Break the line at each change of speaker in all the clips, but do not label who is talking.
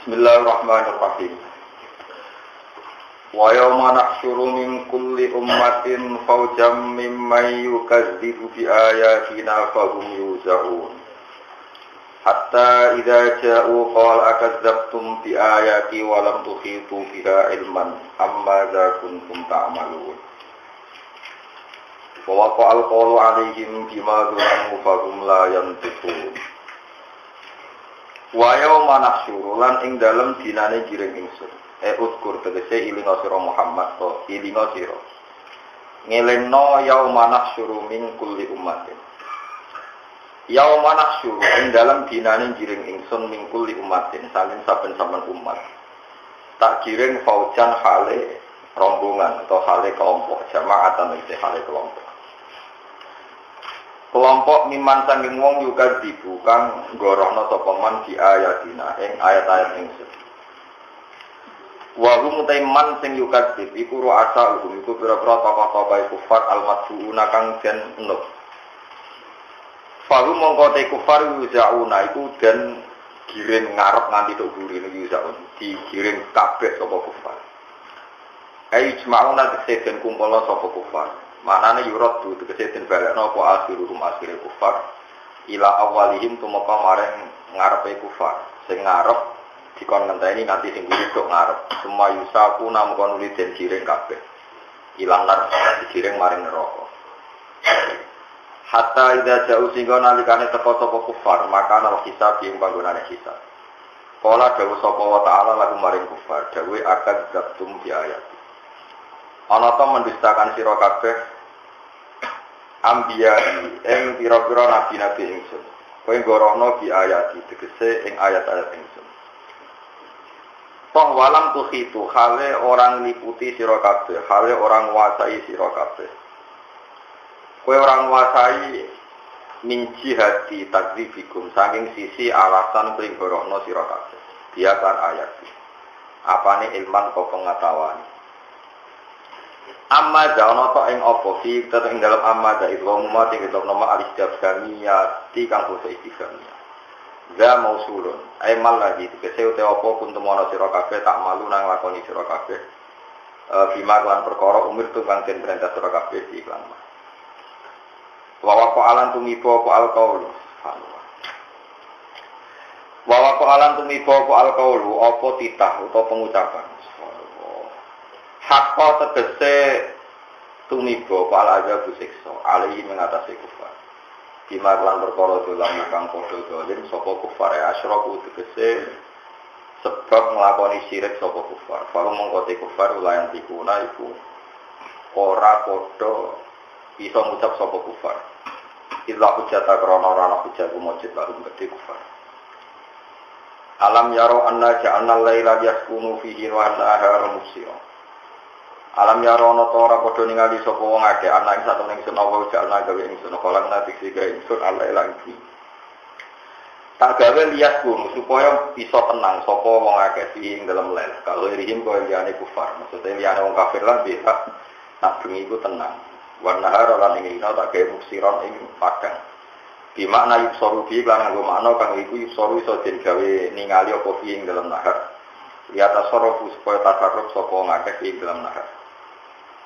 Bismillahirrahmanirrahim. Wa yawma nahsyuru min kulli ummatin fawjam mimman yukadzibu bi ayatina fahum yuzaun. Hatta idza ja'u qala akadzabtum bi ayati wa lam tuhitu biha ilman amma za kuntum ta'malun. Wa waqa'al qawlu 'alaihim bima dzalamu fahum la yantiqun. Wa yauma nahsyuru lan ing dalem dinane jiring ingsun. Uzkur tegese ilinga sira Muhammad to ilinga sira. Ngelingno yauma nahsyuru min kulli ummatin. Yauma nahsyuru ing dalem dinane jiring ingsun min kulli ummatin saling saben-saben umat. Tak jiring faujan hale rombongan atau hale kelompok jamaatan iki hale kelompok. Kelompok miman sanging wong yuka dibukan gorohno sapa man di ayatina ing ayat-ayat ingsun. Wa hum taiman sing yuka iku ru'asa hum iku pira-pira tokoh-tokoh kufar al-madhuuna kang den enuk. Fa hum mongko te kufar yuzauna iku den giring ngarep nganti tok gurine yuzaun digiring kabeh sapa kufar. Ai ijma'una teksen kumpul sapa kufar. Maknane yurat tu tegese den balekno apa akhirum akhire kufar ila awalihim tumeka mareng ngarepe kufar sing ngarep dikon ngenteni nganti sing kok ngarep semua yusaku namung kon nuli den giring kabeh ilang nar digiring maring neraka hatta ida jauh singgo nalikane teka sapa kufar maka ana hisab ing panggonane hisab kala dawuh sapa wa taala lagu maring kufar dawuh akad zabtum bi ayat ana ta mendustakan sira kabeh ambiya ing pira-pira nabi-nabi ingsun. Kowe gorohno bi ayati tegese ing ayat-ayat ingsun. Toh walam tuhitu hale orang liputi sira kabeh, hale orang nguasai sira kabeh. Kowe orang nguasai min jihati takdzibikum saking sisi alasan kowe gorohno sira kabeh. Biakan ayat. Apane ilman kok pengetahuan. Amma ja'ana ta ing apa fi tetep ing dalam amma da idgham ing dalam nama al-istifhamiyati kang basa istifhamiyah. Za mausulun ay mal lagi tegese utawa apa kuntumono sira kabeh tak malu nang lakoni sira kabeh. Bima lan perkara umur tukang den perintah sira kabeh di iklan. Wa wa qalan tumibo apa al-qaul. Wa wa qalan tumibo apa al-qaul apa titah utawa pengucapan. Hakka tegese tumiba pala aja busiksa alaihi mengatasi kufar dimarlan perkara dolan kang padha dolim sapa kufar asyraku tegese sebab nglakoni syirik sapa kufar faru mongko te kufar ulayan tikuna iku ora padha bisa ngucap sapa kufar illa hujjata krana ora hujjah mujib baru gede kufar alam yaro anna ja'alna laila yaskunu fihi wa an-nahara mubsira. Alam ya rono tora padha ningali sapa wong akeh ana ing satune ingsun apa jalna gawe ingsun kolam nabi sing gawe ingsun Allah langi. Tak gawe lias kuno supaya bisa tenang sapa wong akeh ing dalem lel. Kalau rihim koyo liyane kufar, maksudnya liyane wong kafir lan bisa nak bengi iku tenang. Warna hara lan ing ina tak gawe musiron ing padang. Di makna yusuru bi lan nggo makna kang iku yusuru iso den gawe ningali apa ing dalem nahar. Ya tasarrufu supaya tasarruf sapa wong akeh ing dalem nahar.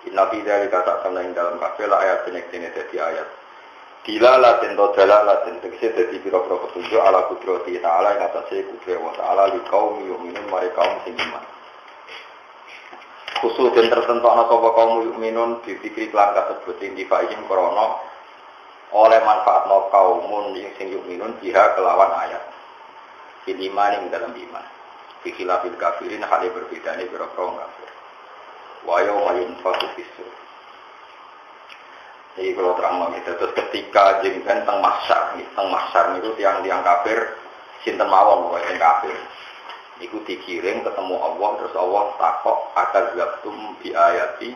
Inna fi dzalika ta'ala ing dalam kabeh ayat nek dadi ayat. Dilalatin to dalalatin tegese dadi pira-pira petunjuk ala kudrati ta'ala ing atase kudrat wa ta'ala li kaum yu'minun mare kaum sing iman. Khusus den tertentokna sapa kaum yu'minun dipikir lan kasebut ing difaihim krana oleh manfaatno kaumun sing yu'minun biha kelawan ayat. Fil iman ing dalam iman. Fi khilafil kafirin hale berbedane pira-pira kafir. Wa yawma fasufisur. Jadi kalau terang itu terus ketika jengben teng mahsyar itu tiang-tiang kafir sinten mawon pokoke kafir. Iku dikiring ketemu Allah terus Allah takok akadzabtum bi ayati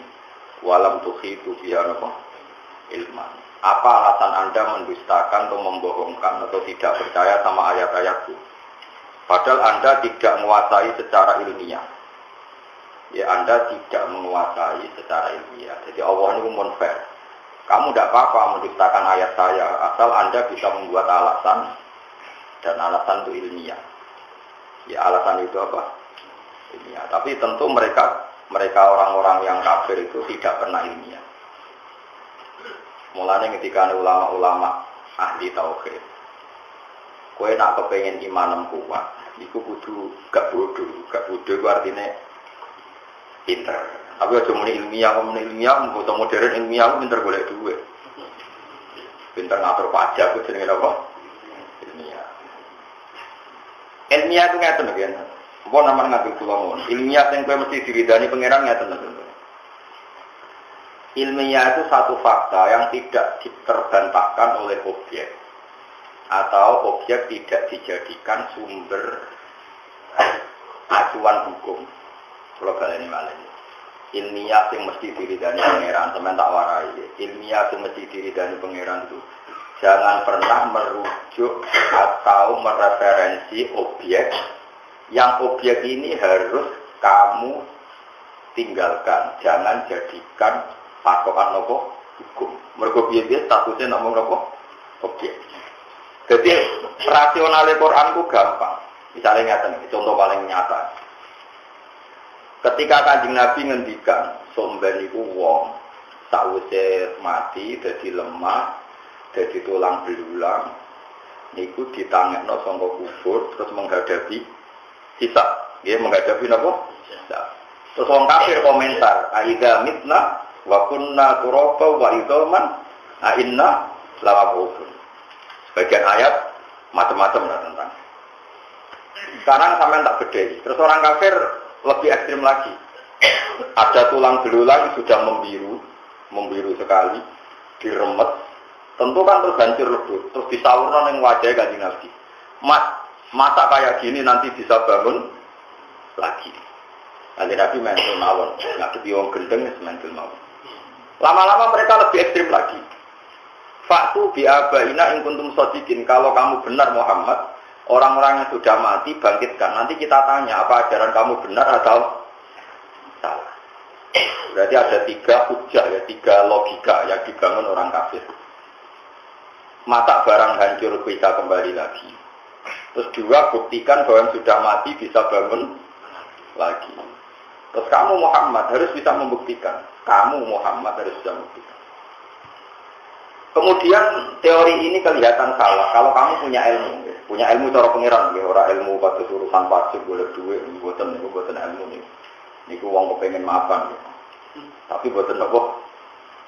walam tuhitu biha ilman. Apa alasan Anda mendustakan atau membohongkan atau tidak percaya sama ayat-ayatku? Padahal Anda tidak menguasai secara ilmiah. Ya Anda tidak menguasai secara ilmiah. Jadi Allah ini munfair. Kamu tidak apa-apa mendustakan ayat saya, asal Anda bisa membuat alasan dan alasan itu ilmiah. Ya alasan itu apa? Ilmiah. Tapi tentu mereka orang-orang yang kafir itu tidak pernah ilmiah. Mulanya ketika ulama-ulama ahli tauhid, kowe nak kepengen imanem kuat, iku kudu gak bodoh itu artinya pinter. Tapi aja muni ilmiah, foto modern ilmiah pinter golek duit. Pinter ngatur pajak itu jenenge apa? Ilmiah. Ilmiah itu ngeten lho kan. Apa namanya ngatur kula mon. Ilmiah sing kowe mesti diridani pangeran ngeten lho. Ilmiah itu satu fakta yang tidak diterbantahkan oleh objek atau objek tidak dijadikan sumber acuan hukum. Kalau kalian ini ilmiah yang mesti diridani pangeran, teman tak warai. Ilmiah yang mesti diridani pangeran itu jangan pernah merujuk atau mereferensi objek yang objek ini harus kamu tinggalkan. Jangan jadikan patokan nopo hukum. Mergo piye-piye statusnya namung nopo objek. Jadi rasionale Quran ku gampang. Misalnya ngeten, contoh paling nyata. Ketika Kanjeng Nabi ngendikan somben iku wong sawise mati dadi lemah, dadi tulang belulang, niku ditangekno saka kubur terus menghadapi hisab. Nggih menghadapi napa? Hisab. Terus wong kafir komentar, "Aidza mitna wa kunna turaba wa idzaman a inna lawabun." Sebagian ayat macam-macam lah tentang. Sekarang sampean tak bedhei. Terus orang kafir lebih ekstrim lagi. Ada tulang belulang sudah membiru sekali, diremet. Tentu kan terus hancur lebur, terus disaurna ning wajah Kanjeng Nabi. Masa kayak gini nanti bisa bangun lagi. Kanjeng Nabi mentul mawon, ngadepi wong gendeng mentul mawon. Lama-lama mereka lebih ekstrim lagi. Faktu bi abaina in kuntum shadiqin, kalau kamu benar Muhammad, orang-orang yang sudah mati bangkitkan. Nanti kita tanya apa ajaran kamu benar atau salah. Berarti ada 3 hujah ya, 3 logika yang dibangun orang kafir. Mata barang hancur bisa kembali lagi. Terus 2, buktikan bahwa yang sudah mati bisa bangun lagi. Terus kamu Muhammad harus bisa membuktikan. Kamu Muhammad harus bisa membuktikan. Kemudian teori ini kelihatan salah kalau kamu punya ilmu cara pengiran, orang ilmu pada urusan pajak boleh duit, buatan ilmu nih. Niku wong kepengen maafan, tapi buatan apa?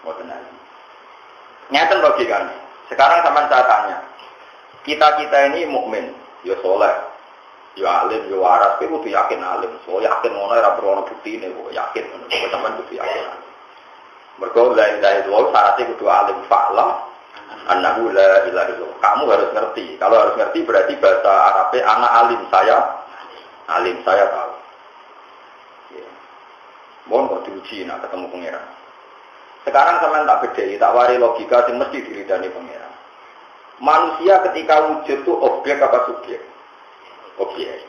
Buatan ilmu. Nyata logikanya. Sekarang sama saya tanya, kita ini mukmin, ya soleh, ya alim, ya waras, tapi kudu yakin alim. So yakin ngono ora perlu bukti ini, kok yakin ngono, sampean kudu yakin. Mergo la ilaha illallah syaratnya kudu alim fa'lam annahu la ilaha illallah. Kamu harus ngerti. Kalau harus ngerti berarti bahasa Arabnya ana alim, saya tahu. Ya. Mohon kok diuji nak ketemu pangeran. Sekarang sampean tak bedhei, tak wari logika sing mesti diridani pangeran. Manusia ketika wujud itu objek apa subjek? Objek.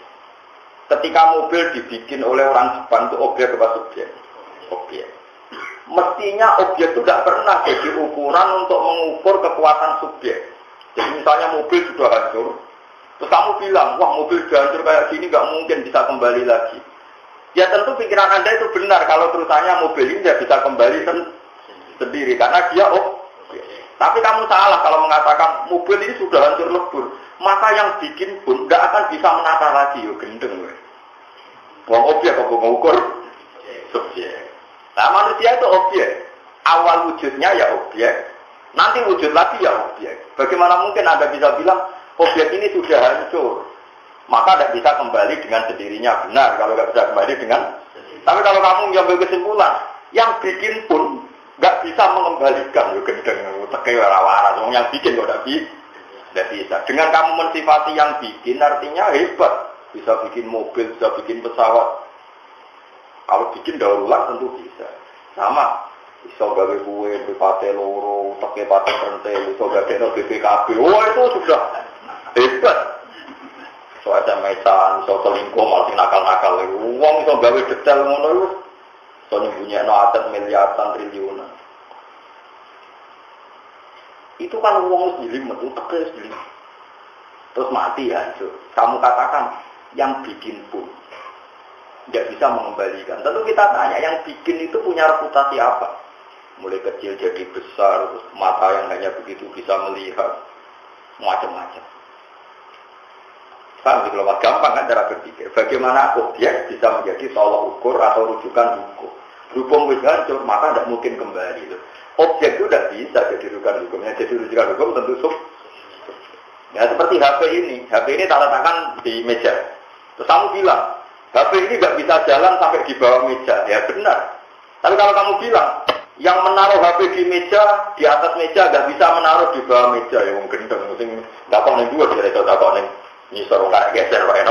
Ketika mobil dibikin oleh orang Jepang itu objek apa subjek? Objek. Mestinya objek itu tidak pernah jadi ukuran untuk mengukur kekuatan subjek. Jadi misalnya mobil sudah hancur, terus kamu bilang, wah mobil sudah hancur kayak gini nggak mungkin bisa kembali lagi. Ya tentu pikiran Anda itu benar kalau terusannya mobil ini tidak bisa kembali sendiri karena dia objek. Tapi kamu salah kalau mengatakan mobil ini sudah hancur lebur, maka yang bikin pun nggak akan bisa menata lagi. Yo gendeng, wong objek apa mengukur subjek. Nah manusia itu objek. Awal wujudnya ya objek. Nanti wujud lagi ya objek. Bagaimana mungkin Anda bisa bilang objek ini sudah hancur? Maka tidak bisa kembali dengan sendirinya. Benar kalau tidak bisa kembali dengan. Tapi kalau kamu mengambil kesimpulan, yang bikin pun nggak bisa mengembalikan. Yo gendeng, teke waras. Yang bikin kok tidak bisa. Dengan kamu mensifati yang bikin artinya hebat. Bisa bikin mobil, bisa bikin pesawat. Kalau bikin daur ulang tentu bisa. Sama, iso gawe kue, pate loro, teke pate rentel, iso gawe BPKB. Oh itu sudah hebat. Soalnya mesan, iso selingkuh, malah nakal-nakal. Uang iso gawe detail ngono itu. Iso nyembunyikan aset miliaran triliunan. Itu kan uang sendiri, teke sendiri. Terus mati ya. Kamu katakan, yang bikin pun tidak bisa mengembalikan. Tentu kita tanya, yang bikin itu punya reputasi apa? Mulai kecil jadi besar, mata yang hanya begitu bisa melihat, macam-macam. Paham? Kalau gampang kan cara berpikir. Bagaimana objek bisa menjadi tolok ukur atau rujukan hukum? Berhubung wis hancur, maka tidak mungkin kembali. Objek itu tidak bisa jadi rujukan hukum. Yang jadi rujukan hukum tentu sub. Ya seperti HP ini. HP ini tak letakkan di meja. Terus kamu bilang, HP ini nggak bisa jalan sampai di bawah meja. Ya benar. Tapi kalau kamu bilang, yang menaruh HP di meja, di atas meja nggak bisa menaruh di bawah meja. Ya mungkin mungkin nggak kau nih dua, tidak tahu kau nih nyisor kayak geser, pak.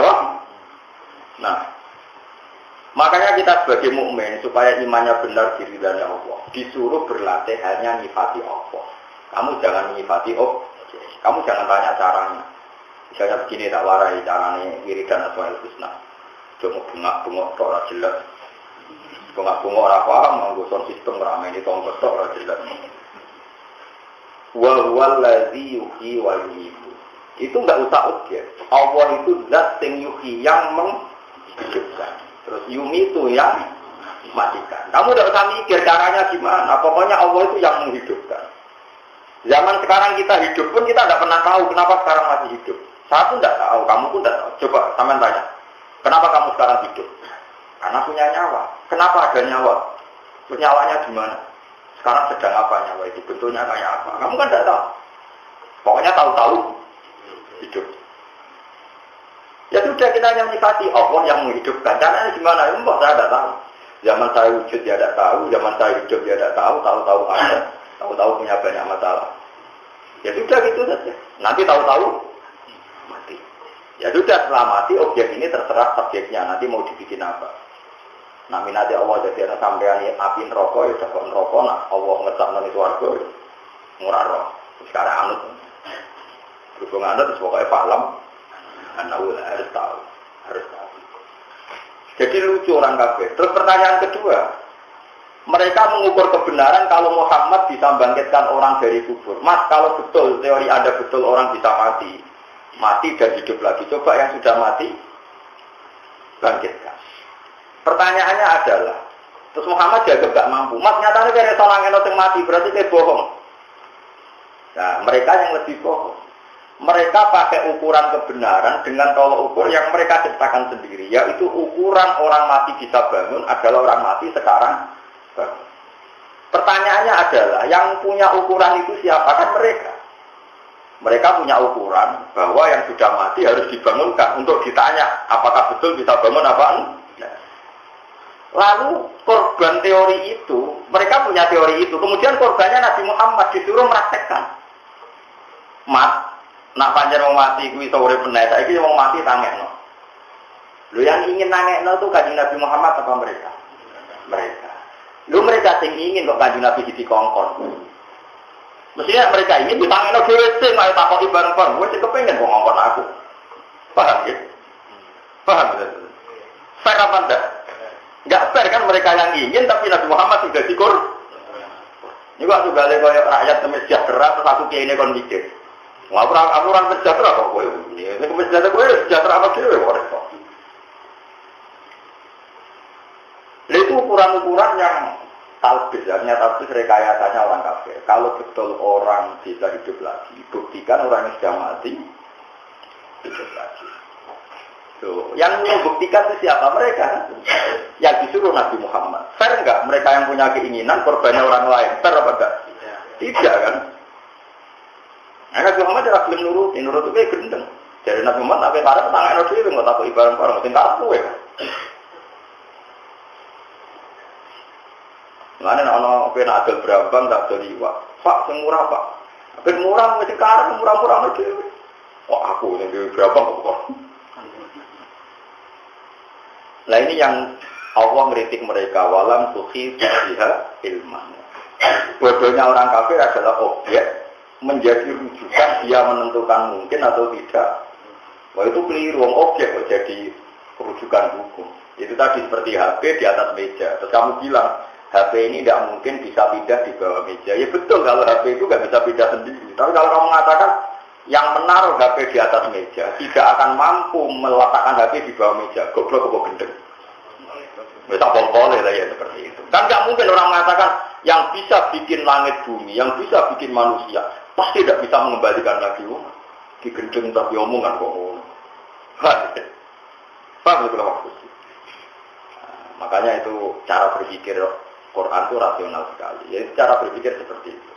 Nah, makanya kita sebagai mukmin supaya imannya benar di ridhanya Allah, disuruh berlatih hanya nyifati Allah. Kamu jangan nyifati Allah. Kamu jangan tanya caranya. Misalnya begini tak warai caranya wiridan asmaul husna. Cuma bengak-bengok tok ora jelas. Bengak-bengok ora paham nganggo sound system ramene tongkos tok ora jelas. Wa huwal ladzi yuhyi wa yumiitu. Itu enggak usah objek. Allah itu zat sing yuhyi yang menghidupkan. Terus yumiitu yang matikan. Kamu enggak usah mikir caranya gimana. Pokoknya Allah itu yang menghidupkan. Zaman sekarang kita hidup pun kita tidak pernah tahu kenapa sekarang masih hidup. Saya pun tidak tahu, kamu pun tidak tahu. Coba sampean tanya, kenapa kamu sekarang hidup? Karena punya nyawa. Kenapa ada nyawa? Terus nyawanya di mana? Sekarang sedang apa nyawa itu? Bentuknya kayak apa? Kamu kan tidak tahu. Pokoknya tahu-tahu hidup. Ya sudah kita hanya menikmati Allah yang menghidupkan. Caranya gimana? Mbak saya tidak tahu. Zaman saya wujud dia tidak tahu, zaman saya hidup dia tidak tahu, tahu-tahu ada. Tahu-tahu punya banyak masalah. Ya sudah gitu saja. Nanti tahu-tahu mati. Ya sudah setelah mati objek ini terserah subjeknya. Nanti mau dibikin apa? Nah minati Allah jadi ada sampean api neraka ya dapat neraka. Nah Allah ngetak nang swarga ya murah roh. Sekarang anut. Berhubung anut terus pokoknya paham. Anda harus tahu. Harus tahu. Jadi lucu orang kafir. Terus pertanyaan kedua. Mereka mengukur kebenaran kalau Muhammad bisa bangkitkan orang dari kubur. Mas, kalau betul, teori Anda betul orang bisa mati dan hidup lagi. Coba yang sudah mati, bangkitkan. Pertanyaannya adalah, terus Muhammad jaga gak mampu. Mas, nyatanya kayak seorang yang mati, berarti dia bohong. Nah, mereka yang lebih bohong. Mereka pakai ukuran kebenaran dengan tolok ukur yang mereka ciptakan sendiri. Yaitu ukuran orang mati bisa bangun adalah orang mati sekarang. Pertanyaannya adalah yang punya ukuran itu siapa? Kan mereka. Mereka punya ukuran bahwa yang sudah mati harus dibangunkan untuk ditanya apakah betul bisa bangun apa enggak. Lalu korban teori itu, mereka punya teori itu. Kemudian korbannya Nabi Muhammad disuruh meraktekkan. Mat, nak panjang mau mati kuwi sore benar. Saiki mau mati tangekno. Lho yang ingin nangekno itu Kanjeng Nabi Muhammad apa mereka? Mereka. Lu mereka sing ingin kok Kanjeng Nabi dikongkon. Mestinya mereka ingin ditangani dhewe sing ayo takoki bareng-bareng. Wis kepengin kok ngongkon aku. Paham ya? Paham ya? Fair apa enggak? Enggak fair kan mereka yang ingin tapi Nabi Muhammad sudah dikur. Ini kok juga le koyo rakyat sejahtera terus aku kene kon mikir. Aku orang sejahtera kok kowe. Ini sejahtera kowe sejahtera apa dhewe kok. Itu ukuran-ukuran yang talbis, artinya talbis rekayasanya orang kafir. Kalau betul orang bisa hidup lagi, buktikan orang yang sudah mati hidup lagi. So, yang membuktikan itu siapa? Mereka. Yang disuruh Nabi Muhammad. Fair enggak? Mereka yang punya keinginan korbannya orang lain. Fair apa enggak? Tidak kan? Nabi Muhammad adalah belum nurut itu kayak gendeng. Jadi Nabi Muhammad sampai para tenang energi itu nggak takut ibarat orang tinggal aku ya. Mana ono pena adol berabang tak adol iwak. Pak semurah pak. Ben murah mesti karang murah-murah aja. Oh aku yang berabang kok. Nah ini yang Allah meritik mereka walam tuhi biha ilman. Bodohnya orang kafir adalah objek menjadi rujukan dia menentukan mungkin atau tidak. Wah itu keliru, objek jadi rujukan hukum. Itu tadi seperti HP di atas meja. Terus kamu bilang HP ini tidak mungkin bisa pindah di bawah meja. Ya betul kalau HP itu nggak bisa pindah sendiri. Tapi kalau kamu mengatakan yang menaruh HP di atas meja tidak akan mampu meletakkan HP di bawah meja. Goblok kok gendeng. Bisa boleh lah ya seperti itu. Kan nggak mungkin orang mengatakan yang bisa bikin langit bumi, yang bisa bikin manusia, pasti tidak bisa mengembalikan lagi. Digendeng tapi omongan kok. Paham itu maksudnya. Makanya itu cara berpikir Quran itu rasional sekali. Jadi cara berpikir seperti itu.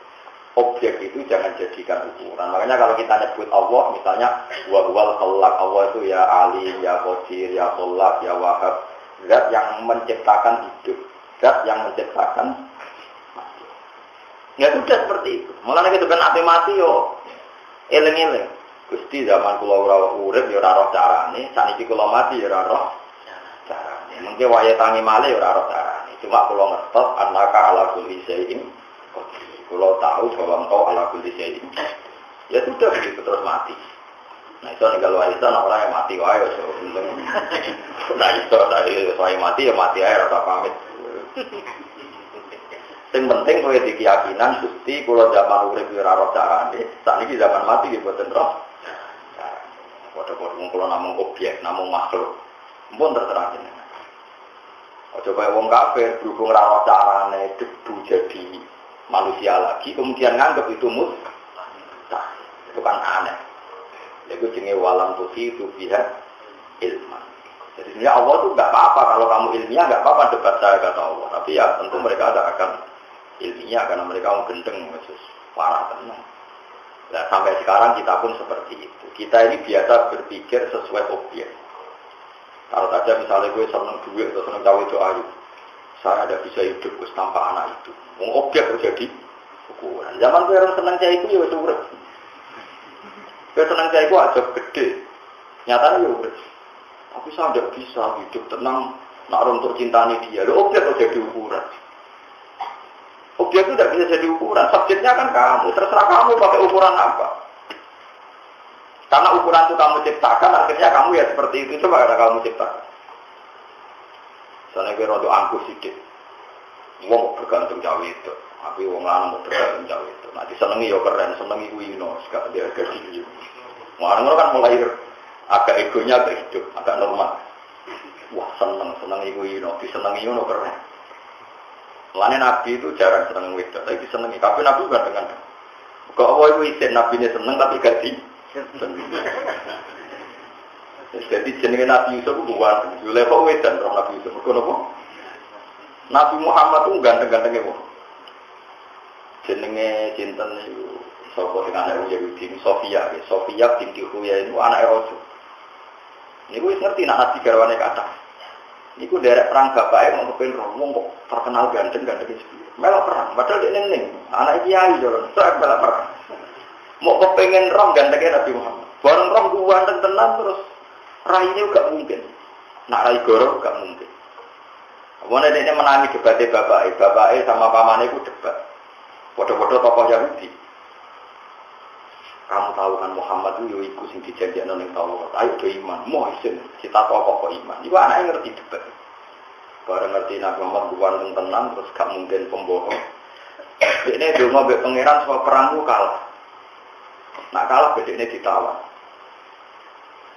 Objek itu jangan jadikan ukuran. Makanya kalau kita nyebut Allah, misalnya wal khalaq, Allah itu ya alim, ya qadir, ya khalaq, ya wahab. Zat yang menciptakan hidup, zat yang menciptakan mati. Ya sudah seperti itu. Mulanya gitu kan mati yo, eling-eling. Gusti zaman kula ora urip ya ora roh carane, saniki kula mati ya ora roh carane. Mengke waya tangi malih ya ora roh carane. Cuma kula ngertos annaka ala kulli syai'in qadir. Kula tahu bahwa engkau ala kulli syai'in. Ya sudah begitu terus mati. Nah itu nih kalau itu orang yang mati wae so untung. Nah itu saya mati ya mati ae rasa pamit. Yang penting kowe di keyakinan Gusti kula zaman urip ora roh carane, sakniki zaman mati nggih boten roh. Padha-padha mung kula namung objek, namung makhluk. Mumpun terserah jenengan. Aja kaya wong kafir berhubung ora roh carane debu jadi manusia lagi, kemudian nganggep itu mustahil. Itu kan aneh. Itu jenenge walam tuhitu biha ilman. Jadi sebenarnya Allah itu nggak apa-apa kalau kamu ilmiah nggak apa-apa debat saya kata Allah. Tapi ya tentu mereka akan ilmiah karena mereka mau gendeng khusus parah tenang. Nah sampai sekarang kita pun seperti itu. Kita ini biasa berpikir sesuai objek. Kalau saja misalnya gue seneng duit atau seneng cawe itu ayu, saya ada bisa hidup tanpa anak itu. Mau objek jadi ukuran. Zaman gue orang seneng cawe itu ya urip. Gue seneng cawe itu aja gede. Nyatanya ya urip. Tapi saya tidak bisa hidup tenang, nak runtuh cintanya dia. Lo objek kok jadi ukuran. Objek itu tidak bisa jadi ukuran. Subjeknya kan kamu. Terserah kamu pakai ukuran apa. Karena ukuran itu kamu ciptakan, akhirnya kamu ya seperti itu. Coba karena kamu ciptakan. Soalnya gue rontok angkuh sedikit. Wong mau bergantung cawe itu. Tapi wong lanang mau bergantung cawe itu. Nanti senengi ya keren, senengi wino. Sekarang dia agak tinggi. Orang-orang kan mulai agak egonya agak hidup, agak normal. Wah seneng ibu disenengi no keren. Lainnya Nabi itu jarang seneng wedok, tapi disenengi. Tapi Nabi bukan dengan. Kok Allah itu isin Nabi ini seneng tapi gak di. Jadi jenenge Nabi Yusuf itu bukan. Level wedan roh Nabi Yusuf. Kenapa? Nabi Muhammad itu ganteng-gantengnya kok. Jenenge cinten itu. Sopo dengan anak Yahudi Sofia binti Huyai itu anak Rasul. Ini gue ngerti nak hati garwane kata. Ini gue derek perang bapaknya mau kepen romong kok terkenal ganteng-ganteng itu. Melok perang, padahal dia neng anak kiai joran. Saya melok perang. Mau kepengen rom gantengnya Nabi Muhammad. Bareng rom gue ganteng tenang terus. Rai ini gak mungkin. Nak rai goro gak mungkin. Kemudian dia menangi debatnya bapaknya sama pamannya itu debat. Bodoh-bodoh tokoh Yahudi. Kamu tahu kan Muhammad itu ikut sing dijanjikan oleh Taurat. Ayo do iman, mohon cita pokok iman. Iku anaknya ngerti debat. Bareng ngerti Nabi Muhammad bukan tenang terus gak mungkin pembohong. Ini dulu mau pangeran soal perang itu kalah. Nak kalah beda ini ditawan.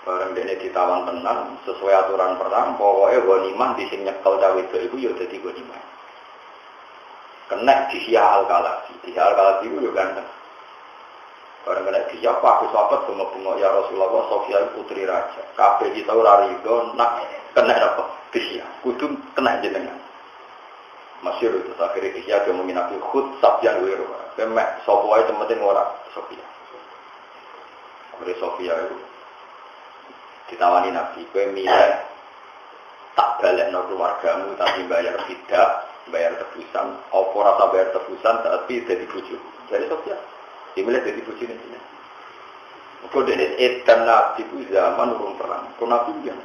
Bareng ini ditawan tenang sesuai aturan perang. Pokoknya ghanimah di sini nyekel cawe itu ya jadi ghanimah. Kena dihya al-Kalabi. Dihya al-Kalabi itu juga ganteng. Barang kena dia pakai sahabat bunga-bunga ya Rasulullah Sofia putri raja. Kabeh kita ora rido nak kena apa? Dia kudu kena jenengan. Masyhur itu akhirnya dia ngomongin Nabi khud sabyan wiru. Kemek sapa wae temen ora Sofia. Sofia itu ditawani Nabi, kowe milih tak balekno keluargamu tapi bayar tidak, bayar tebusan. Apa rasa bayar tebusan tapi jadi bojo. Jadi Sofia dimilih dari bujine sini. Kau dari edan Nabi itu zaman urung perang. Kau Nabi yang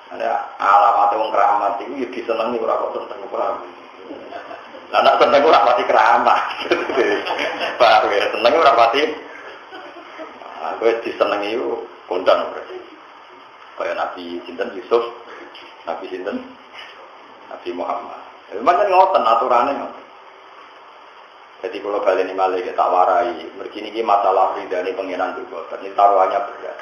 ada alamat orang keramat itu disenangi orang kok tentang perang. Nah, nak tentang orang pasti keramat. Baru ya senang orang pasti. Gue disenangi itu kondang. Kayak Nabi Sinten Yusuf, Nabi Sinten, Nabi Muhammad. Memang kan ngoten aturannya ngoten. Jadi kalau balik ini malah kita warai, begini ini masalah ridani pengiran juga. Ini taruhannya berat.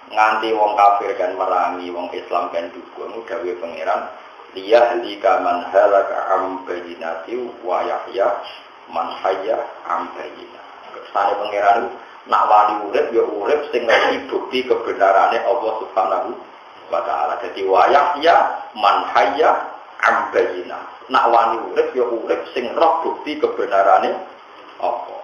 Nganti wong kafir kan merangi, wong Islam kan dukun, gawe pengiran. Dia halika man halaka am bayinati wa yahya man hayya am bayina. Kersane pengiran nak wali urip ya urip sing ngerti bukti kebenarane Allah Subhanahu wa taala. Dadi wa yahya man hayya am bayina. Nak wani urip ya urip sing roh bukti kebenarane apa.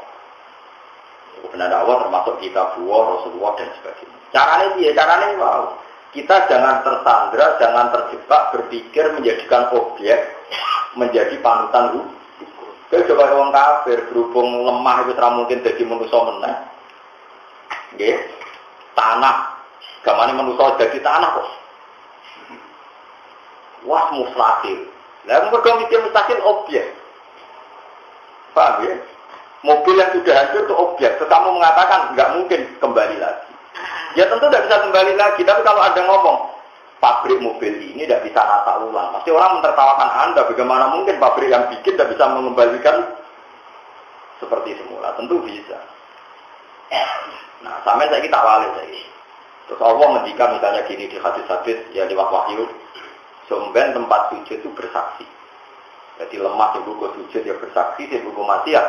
Kebenaran Allah termasuk kitabullah, Rasulullah dan sebagainya. Caranya dia, caranya wow. Kita jangan tersandra, jangan terjebak berpikir menjadikan objek menjadi panutan hukum. Kita coba orang kafir berhubung lemah itu tidak mungkin jadi manusia menang. Nggih. Tanah, gamane manusia jadi tanah kok. Wah mustahil. Lah mergo mikir mustahil objek. Paham ya? Mobil yang sudah hancur itu objek. Kamu mengatakan nggak mungkin kembali lagi. Ya tentu tidak bisa kembali lagi. Tapi kalau Anda ngomong pabrik mobil ini tidak bisa nata ulang, pasti orang mentertawakan Anda. Bagaimana mungkin pabrik yang bikin tidak bisa mengembalikan seperti semula? Tentu bisa. Nah, sampai saya kita awali saya. Terus Allah ngendikan misalnya gini di hadis-hadis ya lewat wahyu. Somben tempat sujud itu bersaksi. Jadi lemah di buku sujud ya bersaksi, di buku maksiat.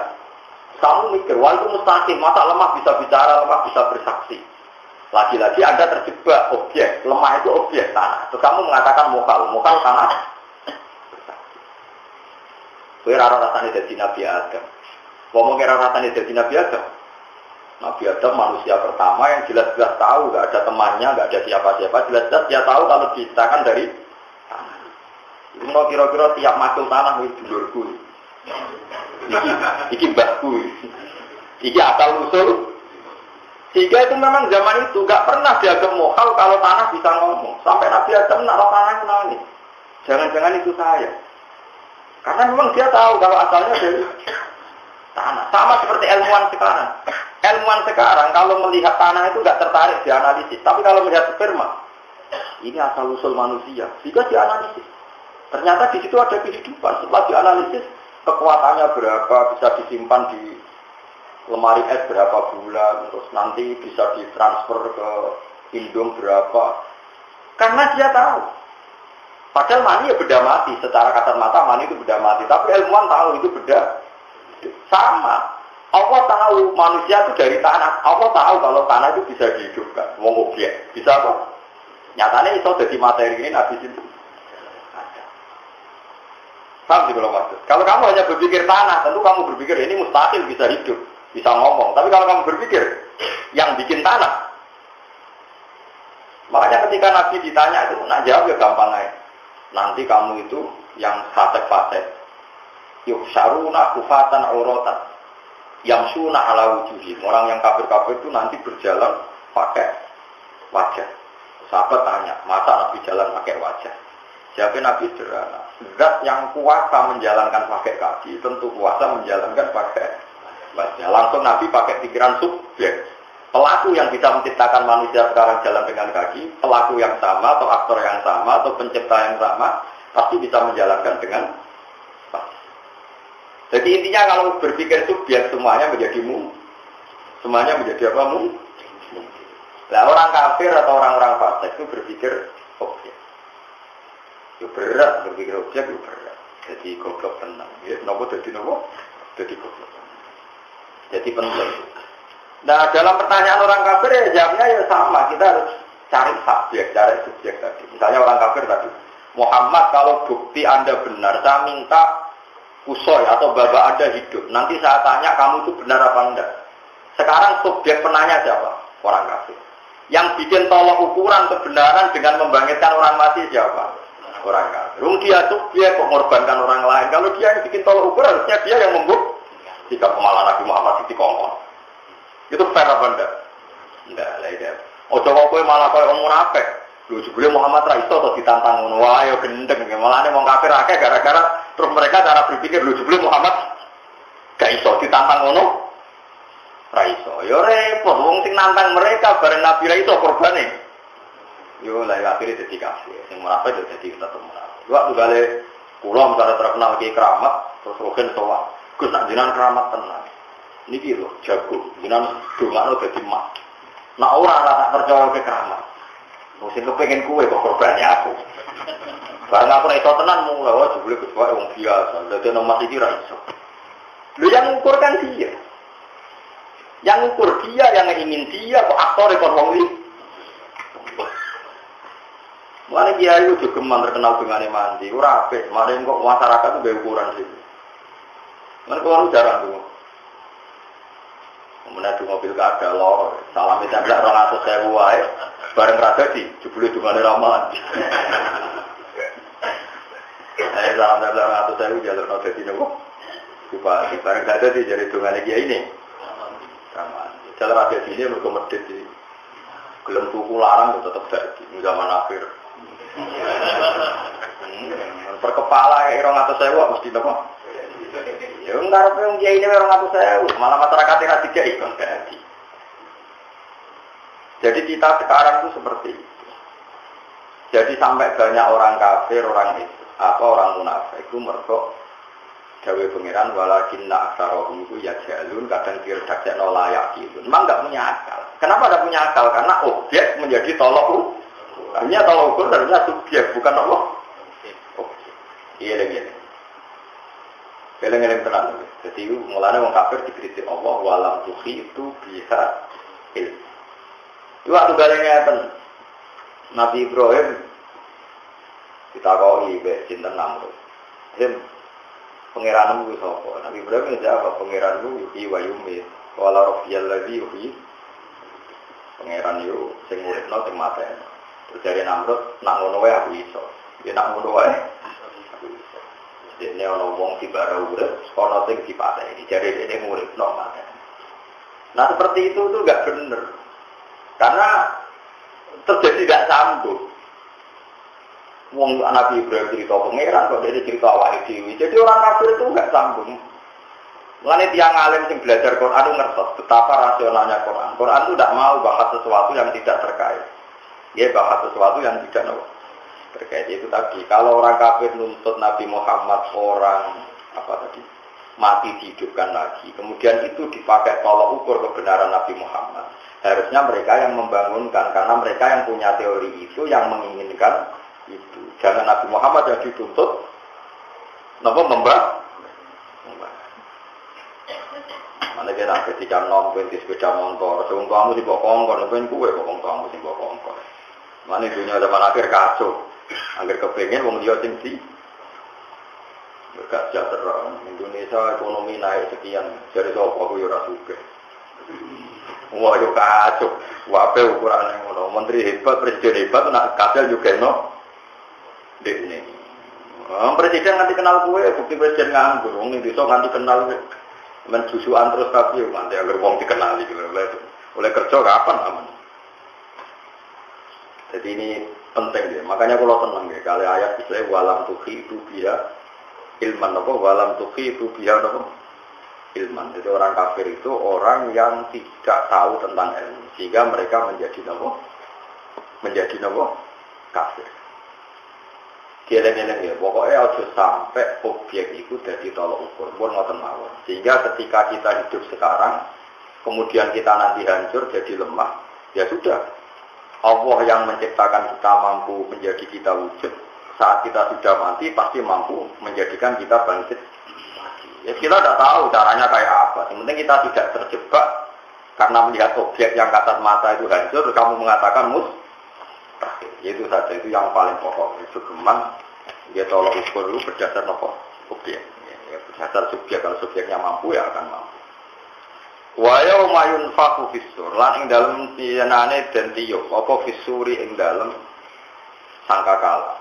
Kamu mikir, wah itu mustahil, masa lemah bisa bicara, lemah bisa bersaksi. Lagi-lagi Anda terjebak objek, lemah itu objek tanah. Terus kamu mengatakan mokal tanah. Kira rasanya jadi Nabi Adam. Ngomong kira rasanya jadi Nabi Adam. Nabi Adam manusia pertama yang jelas-jelas tahu, nggak ada temannya, nggak ada siapa-siapa. Jelas-jelas dia tahu kalau diciptakan dari tanah. Itu mau kira-kira tiap makhluk tanah itu dulurku. Iki mbahku. Iki asal usul. Sehingga itu memang zaman itu gak pernah dianggap mohal kalau tanah bisa ngomong. Sampai Nabi Adam nak tanah itu nangis. Jangan-jangan itu saya. Karena memang dia tahu kalau asalnya dari tanah. Sama seperti ilmuwan sekarang. Ilmuwan sekarang kalau melihat tanah itu gak tertarik dianalisis. Tapi kalau melihat sperma, ini asal usul manusia. Sehingga dianalisis. Ternyata di situ ada kehidupan. Setelah dianalisis, kekuatannya berapa, bisa disimpan di lemari es berapa bulan, terus nanti bisa ditransfer ke Indung berapa. Karena dia tahu. Padahal mani ya beda mati. Secara kasat mata mani itu beda mati. Tapi ilmuwan tahu itu beda. Sama. Allah tahu manusia itu dari tanah. Allah tahu kalau tanah itu bisa dihidupkan. Mau objek. Bisa apa? Nyatanya itu jadi materi ini habis itu. Paham sih kalau maksud. Kalau kamu hanya berpikir tanah, tentu kamu berpikir ini mustahil bisa hidup, bisa ngomong. Tapi kalau kamu berpikir yang bikin tanah, makanya ketika Nabi ditanya itu, nak jawab ya gampang aja. Nanti kamu itu yang fasek-fasek, yuk syaruna kufatan aurotan, yang suna ala wujuhi. Orang yang kafir-kafir itu nanti berjalan pakai wajah. Sahabat tanya, masa Nabi jalan pakai wajah? Siapa Nabi sederhana. Zat yang kuasa menjalankan pakai kaki, tentu kuasa menjalankan pakai wajah. Langsung Nabi pakai pikiran subjek. Pelaku yang bisa menciptakan manusia sekarang jalan dengan kaki, pelaku yang sama, atau aktor yang sama, atau pencipta yang sama, pasti bisa menjalankan dengan wajah. Jadi intinya kalau berpikir subjek, semuanya menjadi semuanya menjadi apa? Nah, orang kafir atau orang-orang fasik itu berpikir objek. Itu berat, berpikir objek itu berat. Jadi goblok tenang. Ya, kenapa jadi nopo? Jadi goblok. Jadi penting. Nah, dalam pertanyaan orang kafir ya jawabnya ya sama. Kita harus cari subjek, cari subjek tadi. Misalnya orang kafir tadi, Muhammad kalau bukti Anda benar, saya minta kusoi atau baba Anda hidup. Nanti saya tanya kamu itu benar apa enggak. Sekarang subjek penanya siapa? Orang kafir. Yang bikin tolak ukuran kebenaran dengan membangkitkan orang mati siapa? Orang kafir. Dia tuh dia kok mengorbankan orang lain. Kalau dia yang bikin tolak ukur harusnya dia yang membuk. Jika pemalah Nabi Muhammad itu kongkong. Itu fair apa enggak? Enggak lah itu. Oh coba kowe malah kowe orang munafik. Lu jebule Muhammad ra iso to ditantang ngono. Wah yo gendeng. Malane wong kafir akeh gara-gara terus mereka cara berpikir lu jebule Muhammad gak iso ditantang ngono. Ra iso. Yo repot wong sing nantang mereka bareng Nabi ra iso korbane. Yo lah akhirnya jadi kafir. Yang munafik itu jadi kita tuh munafik. Waktu kali pulau misalnya terkenal kayak keramat, terus rogen soal. Gus nak jenengan keramat tenan. Niki lho jago, jenengan dongakno dadi mak. Nak ora tak percaya ke keramat. Mesti kepengin kuwe kok korbane aku. Barang aku nek iso tenan mulai wae jebule Gus wae wong biasa. Dadi nomor iki ra iso. Lho yang ngukur kan dia. Yang ngukur dia, yang ingin dia kok aktor kok wong iki. Mulane dia itu juga terkenal dengan mandi, ora apik. Kemarin kok masyarakat itu gak ukuran sih. Kan kalau jarang tuh. Kemudian di mobil kada lor, salam itu adalah 200.000 wae, bareng rada di jebule dungane ramalan. Salam adalah 200.000 jalur no dadi nopo? Bupati bareng rada di jadi dungane kiai ini. Ramalan. Jalur rada di ini mergo medhit di gelem tuku larang tetep dadi zaman akhir. Perkepala ya 200.000 mesti nopo. Ya ngarepe wong kiai ini 200.000, malah masyarakat ora dikai kok. Jadi kita sekarang itu seperti itu. Jadi sampai banyak orang kafir, orang itu, orang munafik itu mergo dawe pangeran walakinna aktsarahum itu ya jalun kadang diredakno layak itu. Memang enggak punya akal. Kenapa enggak punya akal? Karena objek menjadi tolok ukur. Hanya tolok ukur harusnya subjek, bukan Allah. Iya lagi. Eleng-eleng tenang. Jadi mulanya orang kafir dikritik Allah walam tuhi itu bisa ilmu. Itu waktu galanya Nabi Ibrahim kita kau ibe cinta Namrud. Him pangeranmu itu apa? Nabi Ibrahim itu apa? Pangeranmu yuhi wa yumit. Wala rofiyal ladhi yuhi. Pangeran itu sing uripno sing mateni. Terus dari Namrud nak ngono wae aku iso. Dia nak ngono wae. Ini orang wong tiba urip, orang sing dipateni. Jadi ini murid normal. Nah seperti itu tuh nggak benar, karena terjadi tidak sambung. Wong Nabi Ibrahim cerita pangeran, kok dia cerita awal dewi. Jadi orang kafir itu nggak sambung. Mulane tiang alim sing belajar Quran itu ngertos betapa rasionalnya Quran. Quran itu tidak mau bahas sesuatu yang tidak terkait. Dia bahas sesuatu yang tidak terkait itu tadi. Kalau orang kafir nuntut Nabi Muhammad orang mati dihidupkan lagi, kemudian itu dipakai tolak ukur kebenaran Nabi Muhammad. Harusnya mereka yang membangunkan, karena mereka yang punya teori itu, yang menginginkan itu. Jangan Nabi Muhammad yang dituntut, membah. Mana kita ketika nonton di sepeda motor, sebelum kamu di bawah kongkor, nonton kue bawah kamu di bawah kongkor. Mana dunia zaman akhir kacau. Angger kepengen wong liya sing di berkat sejahtera Indonesia ekonomi naik sekian dari sapa aku ya ora sugih. Wah yo kacau, wae ukurane ngono. Menteri hebat, presiden hebat nak kadal juga no. Dekne. Presiden nganti kenal kowe, bukti presiden nganggur. Wong desa nganti kenal men susuan terus tapi nganti angger wong dikenali oleh kerja kapan aman. Jadi ini penting dia. Makanya kalau tenang ya, kali ayat misalnya walam tuhi itu biha ilman apa walam tuhi itu biha apa ilman. Jadi orang kafir itu orang yang tidak tahu tentang ilmu, sehingga mereka menjadi kafir. Geleng-geleng ya. Pokoknya harus sampai objek itu jadi tolak ukur. Pun ngoten mawon. Sehingga ketika kita hidup sekarang, kemudian kita nanti hancur jadi lemah, ya sudah. Allah yang menciptakan kita mampu menjadi kita wujud. Saat kita sudah mati pasti mampu menjadikan kita bangkit. Ya kita tidak tahu caranya kayak apa. Yang penting kita tidak terjebak karena melihat objek yang kasat mata itu hancur. Kamu mengatakan terakhir. Itu saja, itu yang paling pokok. Itu geman dia tolak ukur itu berdasar objek. Ya, berdasar subjek. Kalau subjeknya mampu ya akan mampu. Wa yauma yunfakhu fis-sur lan ing dalem tiyanane den tiyuk apa fis-suri ing dalem sangkakala.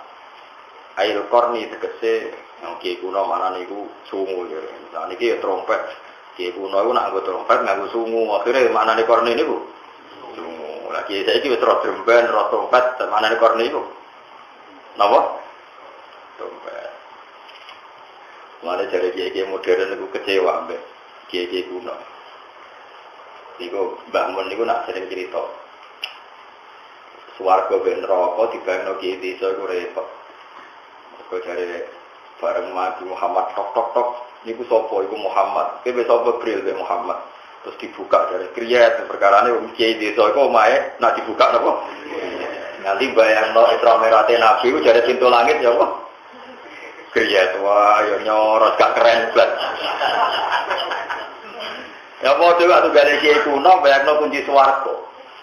Ail korni tegese yang kiai kuno mana niku sungu ya. Nah niki ya trompet. Kiai kuno iku nak nggo trompet nganggo sungu. Akhire mana ning korni niku sungu. Lah kiai saiki wis ro dremben, ro trompet, mana ning korni niku. Napa? Trompet. Mulane jare kiai modern niku kecewa mbek kiai kuno. Niku Mbah Mun niku nak sering cerita. Swarga ben neraka dibayangno kiai desa iku repot. Kok jare bareng mati Muhammad tok Niku sapa iku Muhammad. Kowe wis sapa bril be Muhammad. Terus dibuka dari kriyat perkarane wong kiai desa iku omahe nak dibuka napa? Nanti bayangno Isra Mi'raj Nabi ku jare pintu langit ya apa? Kriyat wah ya nyorot gak keren blas. Ya padha waktu gale kiai kuno bayangno kunci swarga.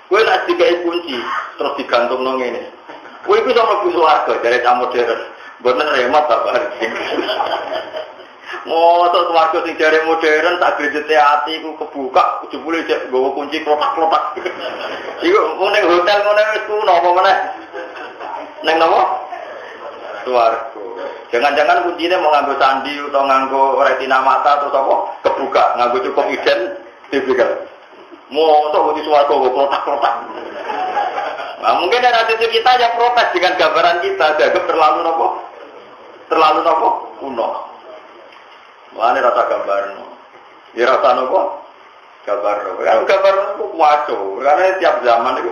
Kowe nak dikai kunci terus digantungno ngene. Kowe iku iso mlebu swarga jare cah modern. Mboten remat ta Pak. Moto swarga sing jare modern sak grejete ati iku kebuka jebule cek nggawa kunci klotak-klotak. Iku ning hotel ngene wis kuno apa meneh? Ning napa? Swarga. Jangan-jangan kuncinya mau nganggo sandi atau nganggo retina mata atau apa? Kebuka, nganggo cukup identifikasi. Moto kunci swarga klotak-klotak. Nah, mungkin ada titik kita yang protes dengan gambaran kita, dianggap terlalu nopo, kuno. Mana rasa gambar no? Ya rasa nopo, gambar no. Kalau gambar nopo waco, karena tiap zaman itu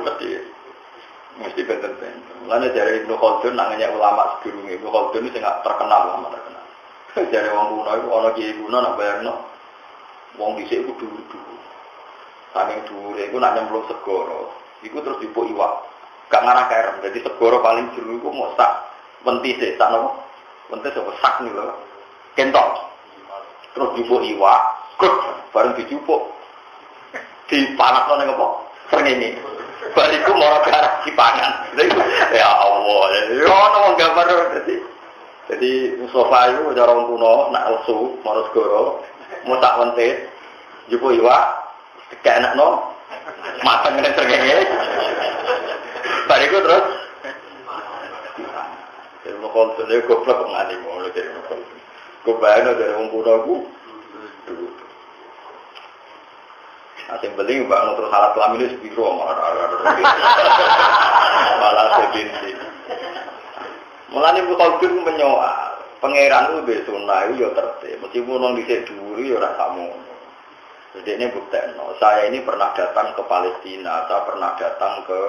mesti benten-benten. Mana dari Ibnu Khaldun namanya ulama sebelumnya, Ibnu Khaldun itu sangat terkenal, lama terkenal. Dari orang kuno itu orang kiai kuno nak bayar no, wong dhisik itu dulu. Saking dulu, itu nak nyemplung segoro, itu terus dipuk iwak. Gak ngarah kerem, jadi segoro paling jero iku mau sak wentis e, sak nopo? Wentis apa sak nih lho. Kentok. Terus jupuk iwak, kruk bareng dijupuk. Dipanakno ning apa? Srengenge. Bariku moro garap dipangan. Ya Allah, ya ono gambar jadi sofa itu cara wong kuno nak lesu moro segoro, mau sak wentis, jupuk iwak, dikenekno mateng ning srengenge. Bariku terus jadi mokol tuh goblok ngani mau jadi mokol gue bayangin dari orang kuno aku asing beli bangun terus alat kelamin itu sebiro malah sebinti malah ini mokol tuh menyoal pangeran itu besuna itu ya tertib meskipun orang disek dulu ya rasamu jadi ini bukti saya ini pernah datang ke Palestina saya pernah datang ke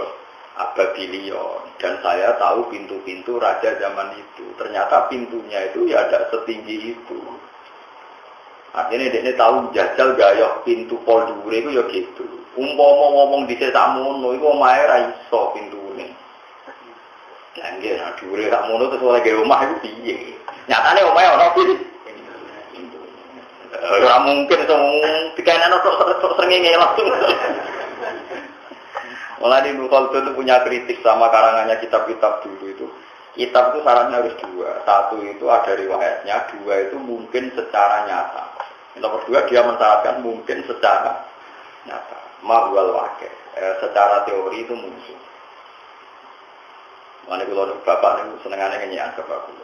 Babylon dan saya tahu pintu-pintu raja zaman itu. Ternyata pintunya itu ya ada setinggi itu. Artinya dia tahu jajal gaya pintu Poldure itu ya gitu. Umpama ngomong di Sesamono itu omahe ra iso pintune. Lah nggih ra dhuwure sakmono terus oleh gawe omah itu piye? Nyatane omahe ana pintu. Ora mungkin iso dikainane tok srengenge langsung. Mulai Ibnu Khaldun itu punya kritik sama karangannya kitab-kitab dulu itu. Kitab itu syaratnya harus dua. Satu itu ada riwayatnya, dua itu mungkin secara nyata. Nomor dua dia mensyaratkan mungkin secara nyata. Mahwal wakil. Secara teori itu muncul. Mulai kalau bapak ini senengannya ngenyian ke bapak.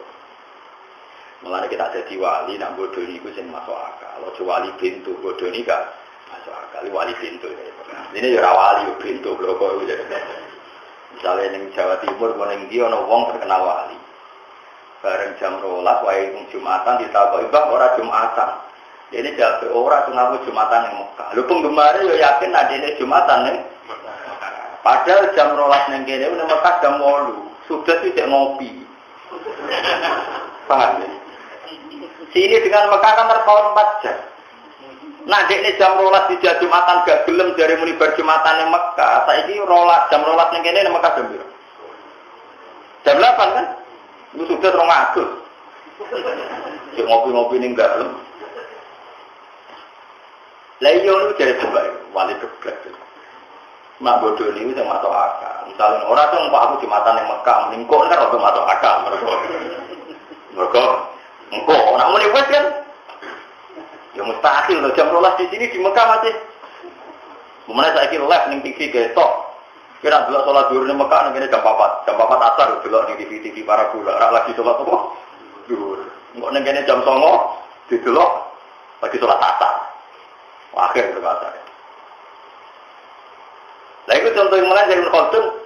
Mulai kita jadi wali, nak bodoh ini itu yang masuk akal. Kalau wali pintu bodoh ini kan masuk akal. Wali pintu ini ya wali pintu bloko itu. Misalnya di Jawa Timur, yang dia ada wong terkenal wali. Bareng jam 12, wae Jumatan ditakoki, "Bang, ora Jumatan." Ini jawab ora ngaku Jumatan ning Mekah. Lho penggemare yo yakin adine Jumatan ning. Padahal jam 12 ning kene ning Mekah jam 8. Sudah tidak ngopi. Paham ya? Sini dengan Mekah kan terpaut 4 jam. Nah, ini jam 12 di Jumatan gak gelem dari muni berjumatan yang Mekah. Saiki jam 12 ning kene Mekah jam piro? Jam 8 kan? Itu sudah 2 Agustus. Cek ngopi-ngopi ning dalem. Lah iya niku jare coba wali geblek. Mak bodoh niku sing masuk akal. Misalnya ora tuh aku Jumatan yang Mekah, mending kok kan ora masuk akal. Mergo engko nek muni wis kan ya mustahil loh, jam 12 di sini di Mekah masih. Kemudian saya kira live ning TV ketok. Kira delok salat zuhur ning Mekah ning jam 4. Jam 4 asar delok ning TV para bola. Ora lagi salat apa? Zuhur. Engko ning kene jam 09 didelok lagi salat asar. Akhir berkata. Lah itu contoh yang mulai dari Khaldun